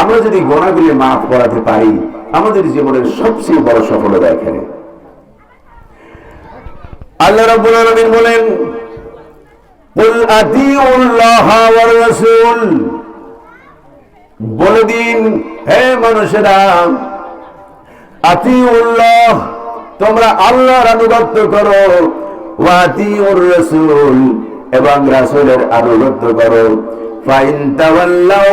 আমরা যদি গুনাহগুলো মাফ করাতে পারি, আমাদের জীবনের সবচেয়ে বড় সফলতা এখানে। আল্লাহ রাব্বুল আলামিন বলেন, কুল আতিউল্লাহ ওয়ার রাসূল, বলে দিন হে মানুষেরা, আতিউল্লাহ, তোমরা আল্লাহর আনুগত্য করো, ওয়া আতিউর রাসূল, এবং রাসূলের আনুগত্য করো। ফাইন তাওয়াল্লাউ,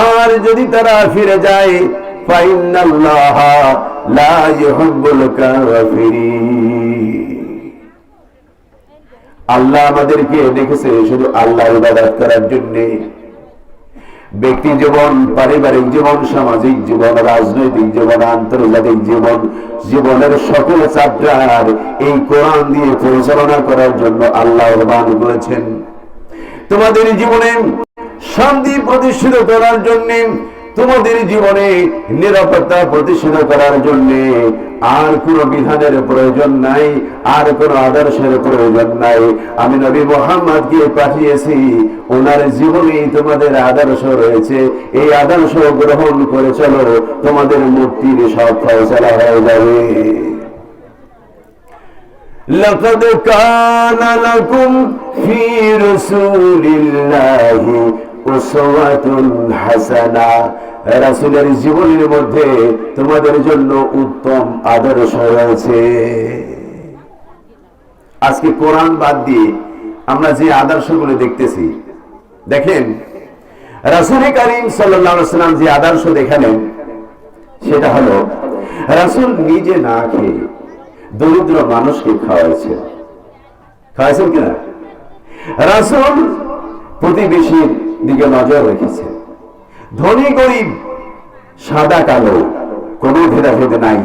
আর যদি তারা ফিরে যায়, ফাইন্নাল্লাহা লা ইউহিব্বুল কাফিরিন। আল্লাহ আমাদেরকে ডেকেছে শুধু আল্লাহর ইবাদত করার জন্য। ব্যক্তি জীবন, পারিবারিক জীবন, সামাজিক জীবন, রাজনৈতিক জীবন, আন্তর্জাতিক জীবন, জীবনের সকল চ্যাপ্টার এই কোরআন দিয়ে পরিচালনা করার জন্য আল্লাহ আহ্বান করেছেন। তোমাদের জীবনে শান্তি প্রতিষ্ঠিত করার জন্য, তোমাদের জীবনে নিরাপত্তা প্রতিষ্ঠিত করার জন্য আর কোন বিধানের প্রয়োজন নাই, আর কোন আদর্শের প্রয়োজন নাই। আমি নবী মুহাম্মদকে পাঠিয়েছি, ওনার জীবনেই তোমাদের আদর্শ রয়েছে। এই আদর্শ গ্রহণ করে চলো, তোমাদের মুক্তির সব ফয়সালা হয়ে যাবে। লাকাদ কানা লাকুম ফি রাসূলিল্লাহি উসওয়াতুন হাসানাহ, রাসূলের জীবনের মধ্যে তোমাদের জন্য উত্তম আদর্শ রয়েছে। আজকে কোরআন বাদ দিয়ে আমরা যে আদর্শগুলো দেখতেছি, দেখেন রাসূল করিম সাল্লাল্লাহু আলাইহি ওয়াসাল্লাম যে আদর্শ দেখালেন সেটা হলো রাসূল নিজে না খেয়ে দরিদ্র মানুষকে খাওয়াইছেন কিনা? রাসূল প্রতিবেশীর দিকে নজর রেখেছেন। ধনী গরিব, সাদা কালো কোনো ভেদাভেদ নাই।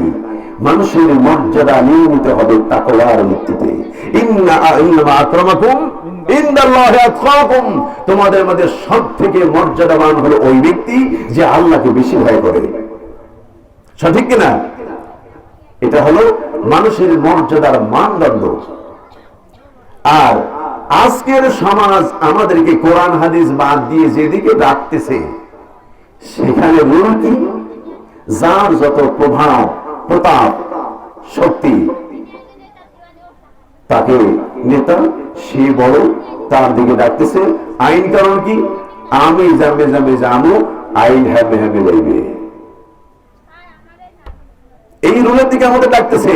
মানুষের মর্যাদা নিয়মিত হবে তাকওয়ার ভিত্তিতে। ইন্নামা আকরামাকুম ইনদাল্লাহি আতকাকুম, তোমাদের মধ্যে সবথেকে মর্যাদাবান হলো ওই ব্যক্তি যে আল্লাহকে বেশি ভয় করে। সঠিক কিনা? এটা হলো মানুষের মর্যাদার মানদণ্ড। আর আজকের সমাজ আমাদেরকে কোরআন হাদিস বাদ দিয়ে যেদিকে ডাকতেছে, সেখানে রুল কি? যার যত প্রভাব, প্রতাপ, শক্তি, তাকে নেতা, সে বড়, তার দিকে ডাকতেছে। আইন কারণ কি? আমি জামে জামে জামু, আইন হ্যামে হ্যামে লইবে। এই রুলের দিকে আমাদের ডাকতেছে।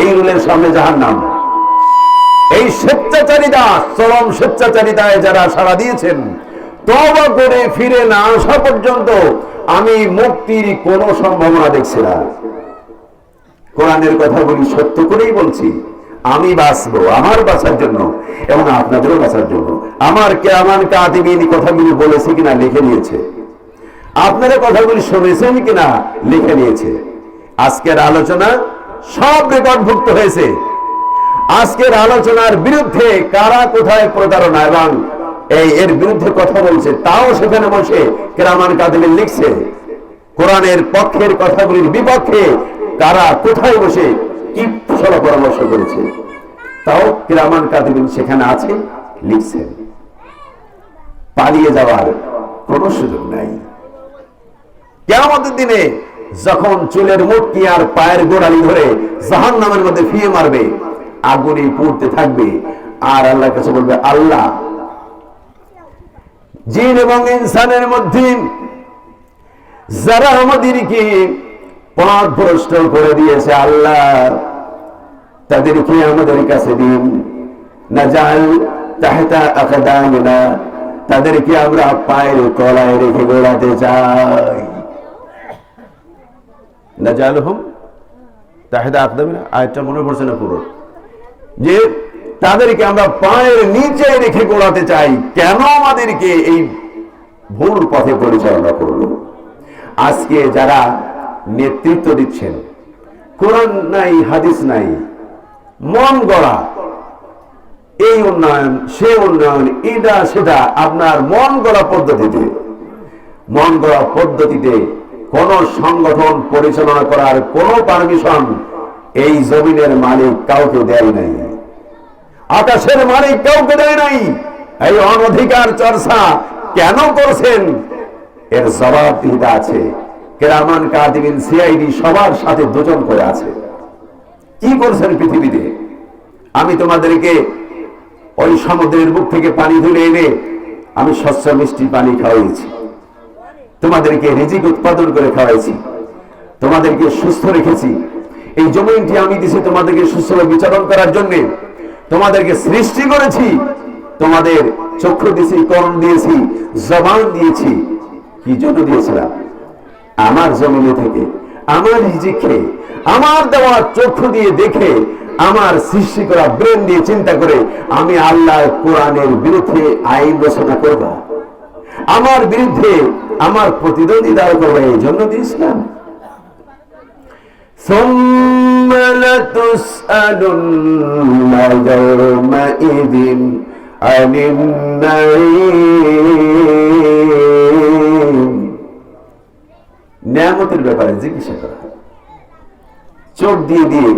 এই রুলের সামনে জাহান্নাম। এই স্বেচ্ছাচারিতা, চরম স্বেচ্ছাচারিতায় যারা সাড়া দিয়েছেন, তওবা করে ফিরে না আসা পর্যন্ত আমি মুক্তির কোনো সম্ভাবনা দেখছি না। কোরআনের কথা বলি, সত্য করেই বলছি। আমি বাঁচবো আমার বাঁচার জন্য এবং আপনাদেরও বাঁচার জন্য। আমার কিরামান কাতিবিন কথাগুলি বলেছে কিনা লিখে নিয়েছে। আপনারা কথাগুলি শুনেছেন কিনা লিখে নিয়েছে। আজকের আলোচনা সব রেকর্ডভুক্ত হয়েছে। আজকের আলোচনার বিরুদ্ধে কারা কোথায় প্রতারণা এবং এর বিরুদ্ধে কথা বলছে, তাও সেখানে বসে কিরামান কাতিবিন লিখছে। কোরআনের পক্ষের কথাগুলির বিপক্ষে কারা কোথায় বসে কি সলা পরামর্শ করেছে, তাও কিরামান কাতিবিন সেখানে আছে, লিখছেন। পালিয়ে যাওয়ার কোনো সুযোগ নাই। কিয়ামতের দিনে যখন চুলের মুটকি আর পায়ের গোড়ালি ধরে জাহান্নামের মধ্যে ফিয়ে মারবে, আগুনে পুড়তে থাকবে, আর আল্লাহর কাছে বলবে, আল্লাহ, জিন এবং ইনসানের মধ্যে যারা আমাদেরকে পথভ্রষ্ট করে দিয়েছে, আল্লাহ তাদেরকে আমাদের কাছে দিন। নাজাল তাহতা আকদামিনা, তাদেরকে আমরা পায়ের তলায় রেখে গোড়াতে চাই। নাজালহুম তাহতা আকদামিনা, আয়াতটা মনে পড়ছে না পুরো, যে তাদেরকে আমরা পায়ের নিচে রেখে গোড়াতে চাই। কেন আমাদেরকে এই ভুল পথে পরিচালনা করলো? আজকে যারা নেতৃত্ব দিচ্ছেন, কোরআন নাই, হাদিস নাই, মন গড়া, এই উন্নয়ন, সে উন্নয়ন, এটা সেটা, আপনার মন গড়া পদ্ধতিতে কোন সংগঠন পরিচালনা করার কোন পারমিশন এই জমিনের মালিক কাউকে দেয় নাই, আকাশের মালিক কাউকে দেয় নাই। এই অনধিকার চর্চা কেন করছেন? এর জবাবদিহিতা আছে। কিরামান কাতিবিন, সিআইডি সবার সাথে দুজন করে আছে। কি করছেন পৃথিবীতে? আমি তোমাদেরকে ওই সমুদ্রের বুক থেকে পানি তুলে এনে আমি স্বচ্ছ মিষ্টি পানি খাওয়াইছি, তোমাদেরকে রিজিক উৎপাদন করে খাওয়াইছি, তোমাদেরকে সুস্থ রেখেছি। এই জমিনটি আমি দিয়েছি তোমাদেরকে সুস্থ বিচরণ করার জন্য। তোমাদেরকে সৃষ্টি করেছি, তোমাদের চক্ষু দিয়েছি, কর্ণ দিয়েছি, জবান দিয়েছি। কি জন্য দিয়েছিলাম? আমার জমিনে থেকে, আমার রিজিক খেয়ে, আমার দেওয়া চক্ষু দিয়ে দেখে, আমার সৃষ্টি করা ব্রেন দিয়ে চিন্তা করে আমি আল্লাহর কোরআনের বিরুদ্ধে আইন রচনা করব, আমার বিরুদ্ধে আমার প্রতিদ্বন্দ্বিতা করবো, এই জন্য দিয়েছিলাম। ثم لتسألن يومئذ عن النعيم। নিয়ামতের ব্যাপারে জিজ্ঞাসা করা। চোখ দিয়ে দিয়ে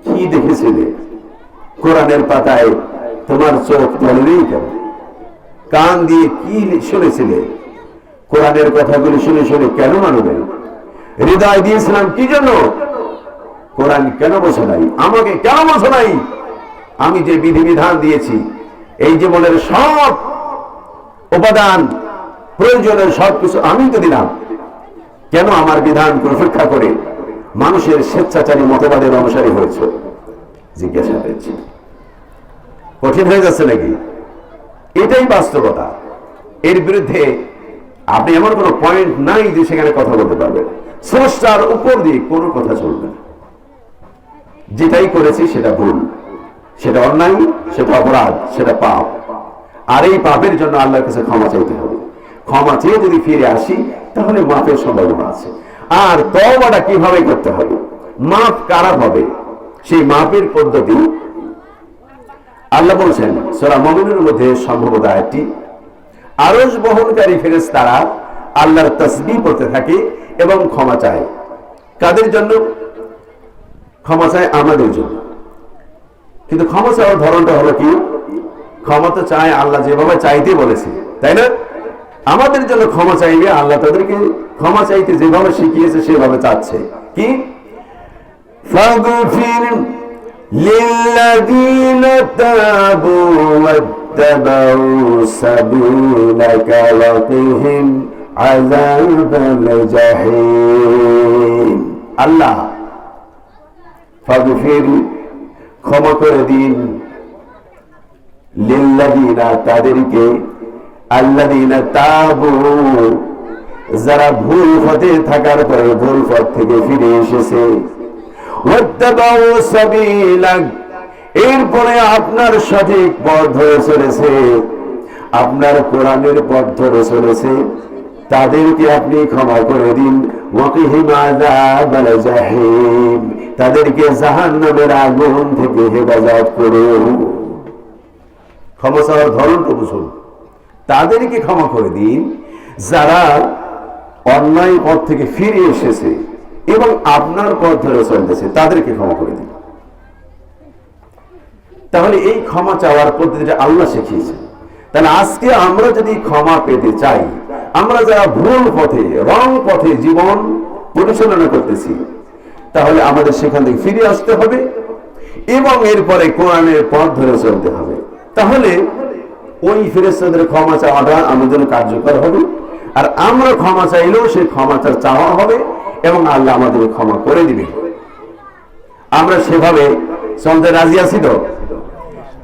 কি দেখেছিলে? কোরআনের পাতায় তোমার চোখ পড়লেই কেন? কান দিয়ে কি শুনেছিলে? কোরআনের কথাগুলি শুনে শুনে কেন মানবে? হৃদয় দিয়েছিলাম কি জন্য? কোরআন কেন বসে নাই? আমাকে কেন বসে নাই? আমি যে বিধিবিধান দিয়েছি, এই জীবনের সব উপাদান, প্রয়োজনের সবকিছু আমি তো দিলাম, কেন আমার বিধান উপেক্ষা করে মানুষের স্বেচ্ছাচারী মতবাদের অনুসারী হয়েছে? জিজ্ঞাসা করেছি। কঠিন হয়ে যাচ্ছে নাকি? এটাই বাস্তবতা। এর বিরুদ্ধে আপনি এমন কোনো পয়েন্ট নাই যে সেখানে কথা বলতে পারবেন। স্রষ্টার উপর দিয়ে কোনো কথা চলবে না। যেটাই করেছি সেটা ভুল, সেটা অন্যায়, সেটা অপরাধ, সেটা পাপ। আর এই পাপের জন্য আল্লাহর কাছে ক্ষমা চাইতে হবে। ক্ষমা চেয়ে যদি ফিরে আসি তাহলে মাপের সম্ভাবনা আছে। আর তওবাটা কিভাবে করতে হবে, মাপ কারা হবে, সেই মাপের পদ্ধতি আল্লাহ বলছেন সূরা মুমিনুর মধ্যে সম্ভবত আয়াতটি। আরশ বহনকারী ফেরেশতারা আল্লাহর তাসবিহ করতে থাকে এবং ক্ষমা চায়। কাদের জন্য? ক্ষমা চায় আমাদের জন্য। কিন্তু ক্ষমা চাওয়ার ধরনটা হলো কি? ক্ষমা তো চায় আল্লাহ যেভাবে চাইতে বলেছে, তাই না? আমাদের জন্য ক্ষমা চাইবে, আল্লাহ তাদেরকে ক্ষমা চাইতে যেভাবে শিখিয়েছে সেভাবে চাচ্ছে কি? ফাগফির লিল্লাযীনা তাবু ওয়াত্তাবাউ সাবিলাকা ওয়াকিহিম আযাবাল জাহিম। আল্লাহ ফাগফির, ক্ষমা করে দিন, লিল্লাযীনা, তাদেরকে, আল্লাযীনা তাবু, যারা ভুল পথে থাকার পরে ভুল পথ থেকে ফিরে এসেছে, ওয়াত্তাবাউ সাবিলাক, এরপরে আপনার সঠিক পথ ধরে চলেছে, আপনার কোরআনের পথ ধরে চলেছে, তাদেরকে আপনি ক্ষমা করে দিন। ওয়াকিহিম আযাবাল জাহিম, তাদেরকে জাহান্নামের আগুন থেকে হেফাজত করুন। ক্ষমা চাওয়ার ধরনটা বুঝুন। তাদেরকে ক্ষমা করে দিন যারা অন্যায় পথ থেকে ফিরে এসেছে এবং আপনার পথ ধরে চলতেছে, তাদেরকে ক্ষমা করে দিন। তাহলে এই ক্ষমা চাওয়ার পদ্ধতিটা আল্লাহ শিখিয়েছেন। তাহলে আজকে আমরা যদি ক্ষমা পেতে চাই, আমরা যারা ভুল পথে, রং পথে জীবন পরিচালনা করতেছি, তাহলে আমাদের সেখান থেকে ফিরে আসতে হবে এবং এরপরে কোরআনের পথ ধরে চলতে হবে। তাহলে ওই ফেরেশতাদের ক্ষমা চাওয়াটা আমাদের জন্য কার্যকর হবে। আর আমরা ক্ষমা চাইলেও সেই ক্ষমাটা চাওয়া হবে এবং আল্লাহ আমাদের ক্ষমা করে দিবেন। আমরা সেভাবে চলতে রাজি আছি তো?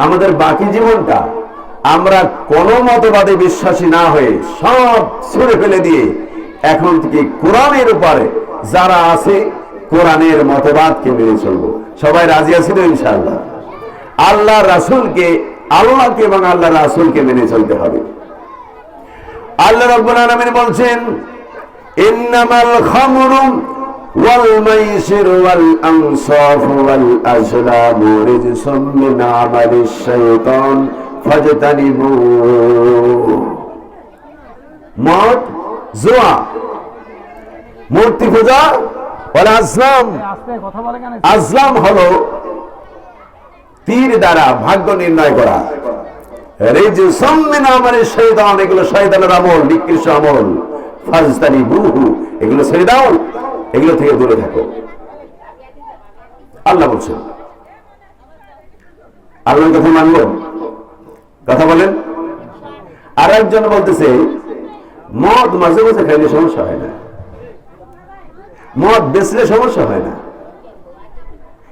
আমাদের বাকি জীবনটা আমরা কোন মতবাদে বিশ্বাসী না হয়ে সব ছুঁড়ে ফেলে দিয়ে এখন থেকে কোরআনের উপরে যারা আছে কোরআনের মতবাদকে মেনে চলবো। সবাই রাজি আছি তো ইনশাআল্লাহ? আল্লাহ রাসূলকে, আল্লাহকে এবং আল্লাহ রাসূলকে মেনে চলতে হবে। আল্লাহ রাব্বুল আলামিন বলছেন, ইন্নামাল খামরু ওয়াল মাইসিরু ওয়াল আনসাফু ওয়াল আজলামু রিজসুম মিন আমালিশ শাইতান ফাজতানিবু। মদ, জুয়া, মূর্তি পূজা, ওয়াল আজলাম, আজলাম হলো তীর দ্বারা ভাগ্য নির্ণয় করা। রিজসুম মিন আমালিশ শাইতান, এগুলো শয়তানের আমল, নিকৃষ্ট আমল। ফাজতানিবুহু, এগুলো ছেড়ে দাও, এগুলো থেকে দূরে থাকো। আল্লাহ বলছেন। আল্লাহর কথা মানব? কথা বলেন। আর একজন বলতেছে মদ মাঝে মাঝে খাইলে সমস্যা হয় না, মদ বেচলে সমস্যা হয় না।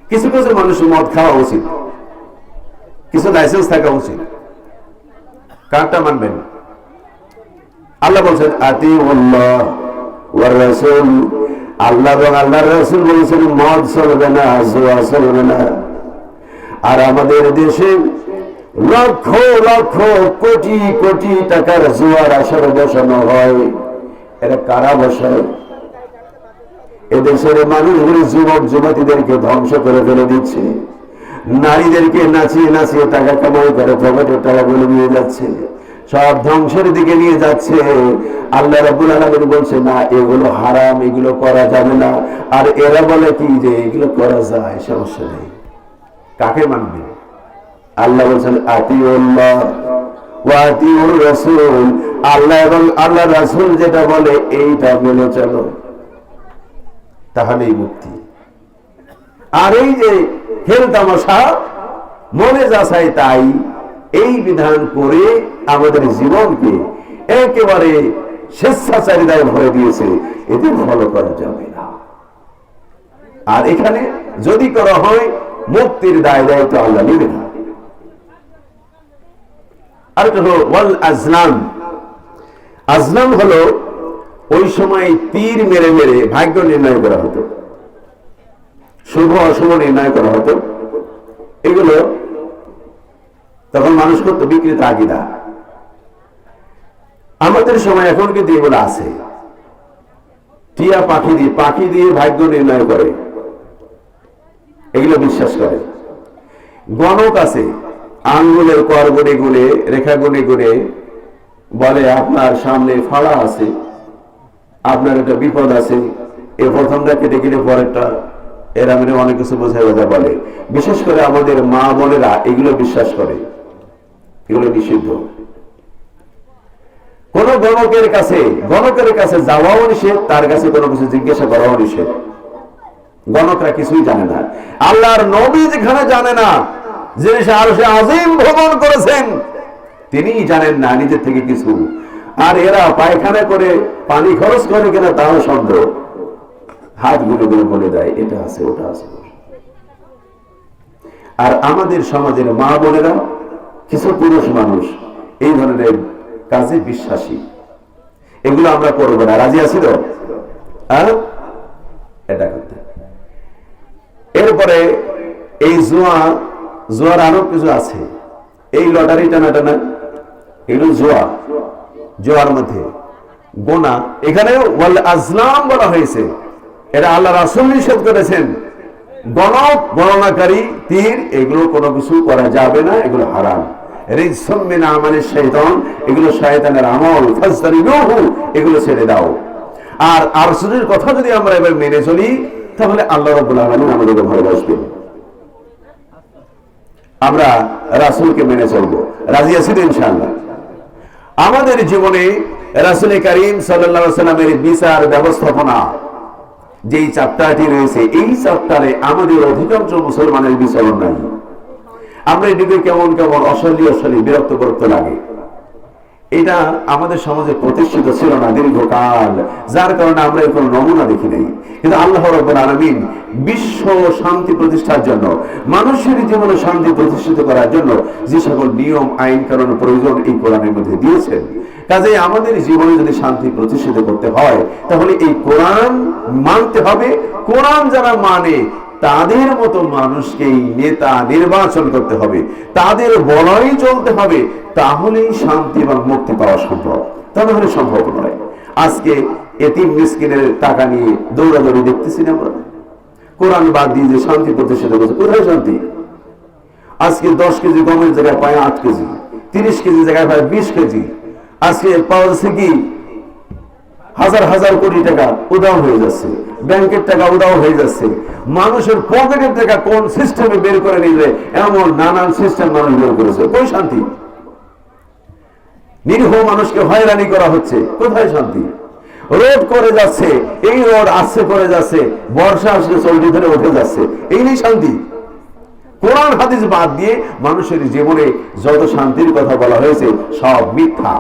কিছু কিছু মানুষের মদ খাওয়া উচিত, কিছু লাইসেন্স থাকা উচিত। কারটা মানবেন? আল্লাহ বলছেন আতিউল্লাহ ওয়ার রাসূল, আল্লাহ এবং আল্লাহর রাসূল বলেছেন মদ চলবে না, জুয়া চলবে না। আর আমাদের দেশে লক্ষ লক্ষ কোটি কোটি টাকার জুয়ার আসর বসানো হয়। এরা কারা বসায়? এদেশের মানুষগুলি যুবক যুবতীদেরকে ধ্বংস করে ফেলে দিচ্ছে, নারীদেরকে নাচিয়ে নাচিয়ে টাকা কামাই করে পকেটের টাকাগুলো নিয়ে যাচ্ছে, সব ধ্বংসের দিকে নিয়ে যাচ্ছে। আল্লাহ রাব্বুল আলামিন বলছে না, এগুলো হারাম, এগুলো করা যাবে না। আর এরা বলে কি যে এগুলো করা যায়, সমস্যা নেই। কাকে মানবে? আল্লাহ বলছেন আতিউল্লাহ ওয়া আতিউর রাসূল, আল্লাহ এবং আল্লাহ রাসূল যেটা বলে এইটা মেনে চলো, তাহলেই মুক্তি। আর এই যে খেল তামাশা, মনে যা চাই তাই, এই বিধান করে আমাদের জীবনকে একেবারে স্বেচ্ছাচারিতায় ভরে দিয়েছে, এতে ফলো করা যাবে না। আর এখানে যদি করা হয় মুক্তির দায় দায়িত্ব আল্লাহ নেবে না। আর একটা হলো ওয়াল আজলাম। আজলাম হলো ওই সময় তীর মেরে মেরে ভাগ্য নির্ণয় করা হতো, শুভ অশুভ নির্ণয় করা হতো। এগুলো তখন মানুষ করতো বিকৃত আকীদা। আমাদের সময় এখন কিন্তু এগুলো আছে। টিয়া পাখি দিয়ে ভাগ্য নির্ণয় করে, এগুলো বিশ্বাস করে। গণক আছে, আঙ্গুলের কর গুনে গুনে, রেখা গুনে গুনে বলে আপনার সামনে ফাড়া আছে, আপনার একটা বিপদ আছে, এই প্রথমটা কেটে গেলে পরেরটা, এরা মানে অনেক কিছু বোঝায় কথা বলে। বিশেষ করে আমাদের মা বোনেরা এগুলো বিশ্বাস করে, এগুলো নিষিদ্ধ। কোন গণকের কাছে যাওয়াও নিষেধ, তার কাছে কোনো কিছু জিজ্ঞাসা করাও নিষেধ। গণকরা কিছুই জানে না। আল্লাহর নবী যেখানে জানে না, যিনি আরশে আজিম ভ্রমণ করেছেন, তিনি জানেন না নিজের থেকে কিছু। আর এরা পায়খানা করে পানি খরচ করে কিনা তাও সন্দেহ। হাত গুলো গুলো বলে দেয় এটা আছে ওটা আছে। আর আমাদের সমাজের মা বোনেরা, কিছু পুরুষ মানুষ এই ধরনের কাজে বিশ্বাসী। এগুলো আমরা করবো না, রাজি আছি তো? এটা করতে। এরপরে এই জুয়ার আরো কিছু আছে। এই লটারি টানা এগুলো জুয়ার মধ্যে গোনা। এখানে ওয়াল আজলাম বলা হয়েছে, এটা আল্লাহ রাসূল নিষেধ করেছেন। গণনাকারী তীর, এগুলো কোনো কিছু করা যাবে না, এগুলো হারাম। রিজসুম মিন আমালিশ শাইতান, এগুলো শয়তানের আমল, ফাজতানিবুহু, এগুলো ছেড়ে দাও। আর রাসূলের কথা যদি আমরা এবার মেনে চলি, তাহলে আল্লাহ রাব্বুল আলামিন আমাদেরকে ভালোবাসবেন। আমরা রাসূলকে মেনে চলবো, রাজি আছি তো ইনশাআল্লাহ? আমাদের জীবনে রাসূল করিম সাল্লাল্লাহু আলাইহি ওয়াসাল্লামের বিচার ব্যবস্থাপনা যেই চ্যাপ্টারটি রয়েছে, এই চ্যাপ্টারে আমাদের অধিকাংশ মুসলমানের বিচরণ নাই। আমরা এদিকে কেমন কেমন অশালী বিরক্ত লাগে। এটা আমাদের সমাজে প্রতিষ্ঠিত ছিল না দীর্ঘকাল, যার কারণে আমরা এর কোনো নমুনা দেখি নাই। কিন্তু আল্লাহ রাব্বুল আলামিন বিশ্ব শান্তি প্রতিষ্ঠার জন্য, মানুষের জীবনে শান্তি প্রতিষ্ঠিত করার জন্য যে সকল নিয়ম আইন কানুন প্রয়োজন এই কোরআনের মধ্যে দিয়েছেন। কাজেই আমাদের জীবনে যদি শান্তি প্রতিষ্ঠিত করতে হয়, তাহলে এই কোরআন মানতে হবে। কোরআন যারা মানে তাদের মতো মানুষকেই নেতা নির্বাচন করতে হবে, তাদের বলাই চলতে হবে, তাহলেই শান্তি এবং মুক্তি পাওয়া সম্ভব। তাহলে সম্ভব নয়। আজকে এতিম মিসকিনের টাকা নিয়ে দৌড়াদৌড়ি দেখতেছি না আমরা। কোরআন বাদ দিয়ে যে শান্তি প্রতিষ্ঠিত করছে, কোথায় শান্তি? আজকে 10 কেজি গমের জায়গায় পায় 8 কেজি, 30 কেজি জায়গায় পায় 20 কেজি। আজকে পাওয়া যাচ্ছে কি হাজার কোটি টাকা উধাও হয়ে যাচ্ছে, ব্যাংকের টাকা উধাও হয়ে যাচ্ছে। মানুষের পকেটের টাকা কোন সিস্টেমে বের করে নিলে, এমন নানান সিস্টেম মানুষ বের করেছে। কই শান্তি? নিরীহ মানুষকে হয়রানি করা হচ্ছে, কোথায় শান্তি? রোড করে যাচ্ছে, এই রোড আসছে করে যাচ্ছে, বর্ষা আসলে চলটি ধরে উঠে যাচ্ছে, এই নেই শান্তি। কোরআন হাদিস বাদ দিয়ে মানুষের জীবনে যত শান্তির কথা বলা হয়েছে সব মিথ্যা।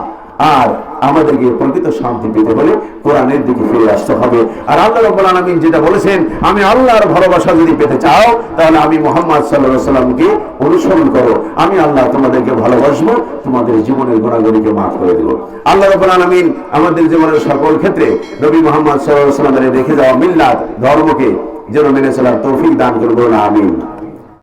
আর আমাদেরকে প্রকৃত শান্তি পেতে হলে কোরআনের দিকে ফিরে আসতে হবে। আর আল্লাহ রাব্বুল আলামিন যেটা বলেছেন, আমি আল্লাহর ভালোবাসা যদি পেতে চাও, তাহলে আমি মুহাম্মদ সাল্লাল্লাহু আলাইহি ওয়াসাল্লামকে অনুসরণ করো, আমি আল্লাহ তোমাদেরকে ভালোবাসবো, তোমাদের জীবনের গুনাহগুলিকে মাফ করে দেব। আল্লাহ রাব্বুল আলামিন আমাদের জীবনের সকল ক্ষেত্রে নবী মুহাম্মদ সাল্লাল্লাহু আলাইহি ওয়াসাল্লামের রেখে যাওয়া মিল্লাত ধর্মকে যেন মেনে চলার তৌফিক দান করুন, আমিন।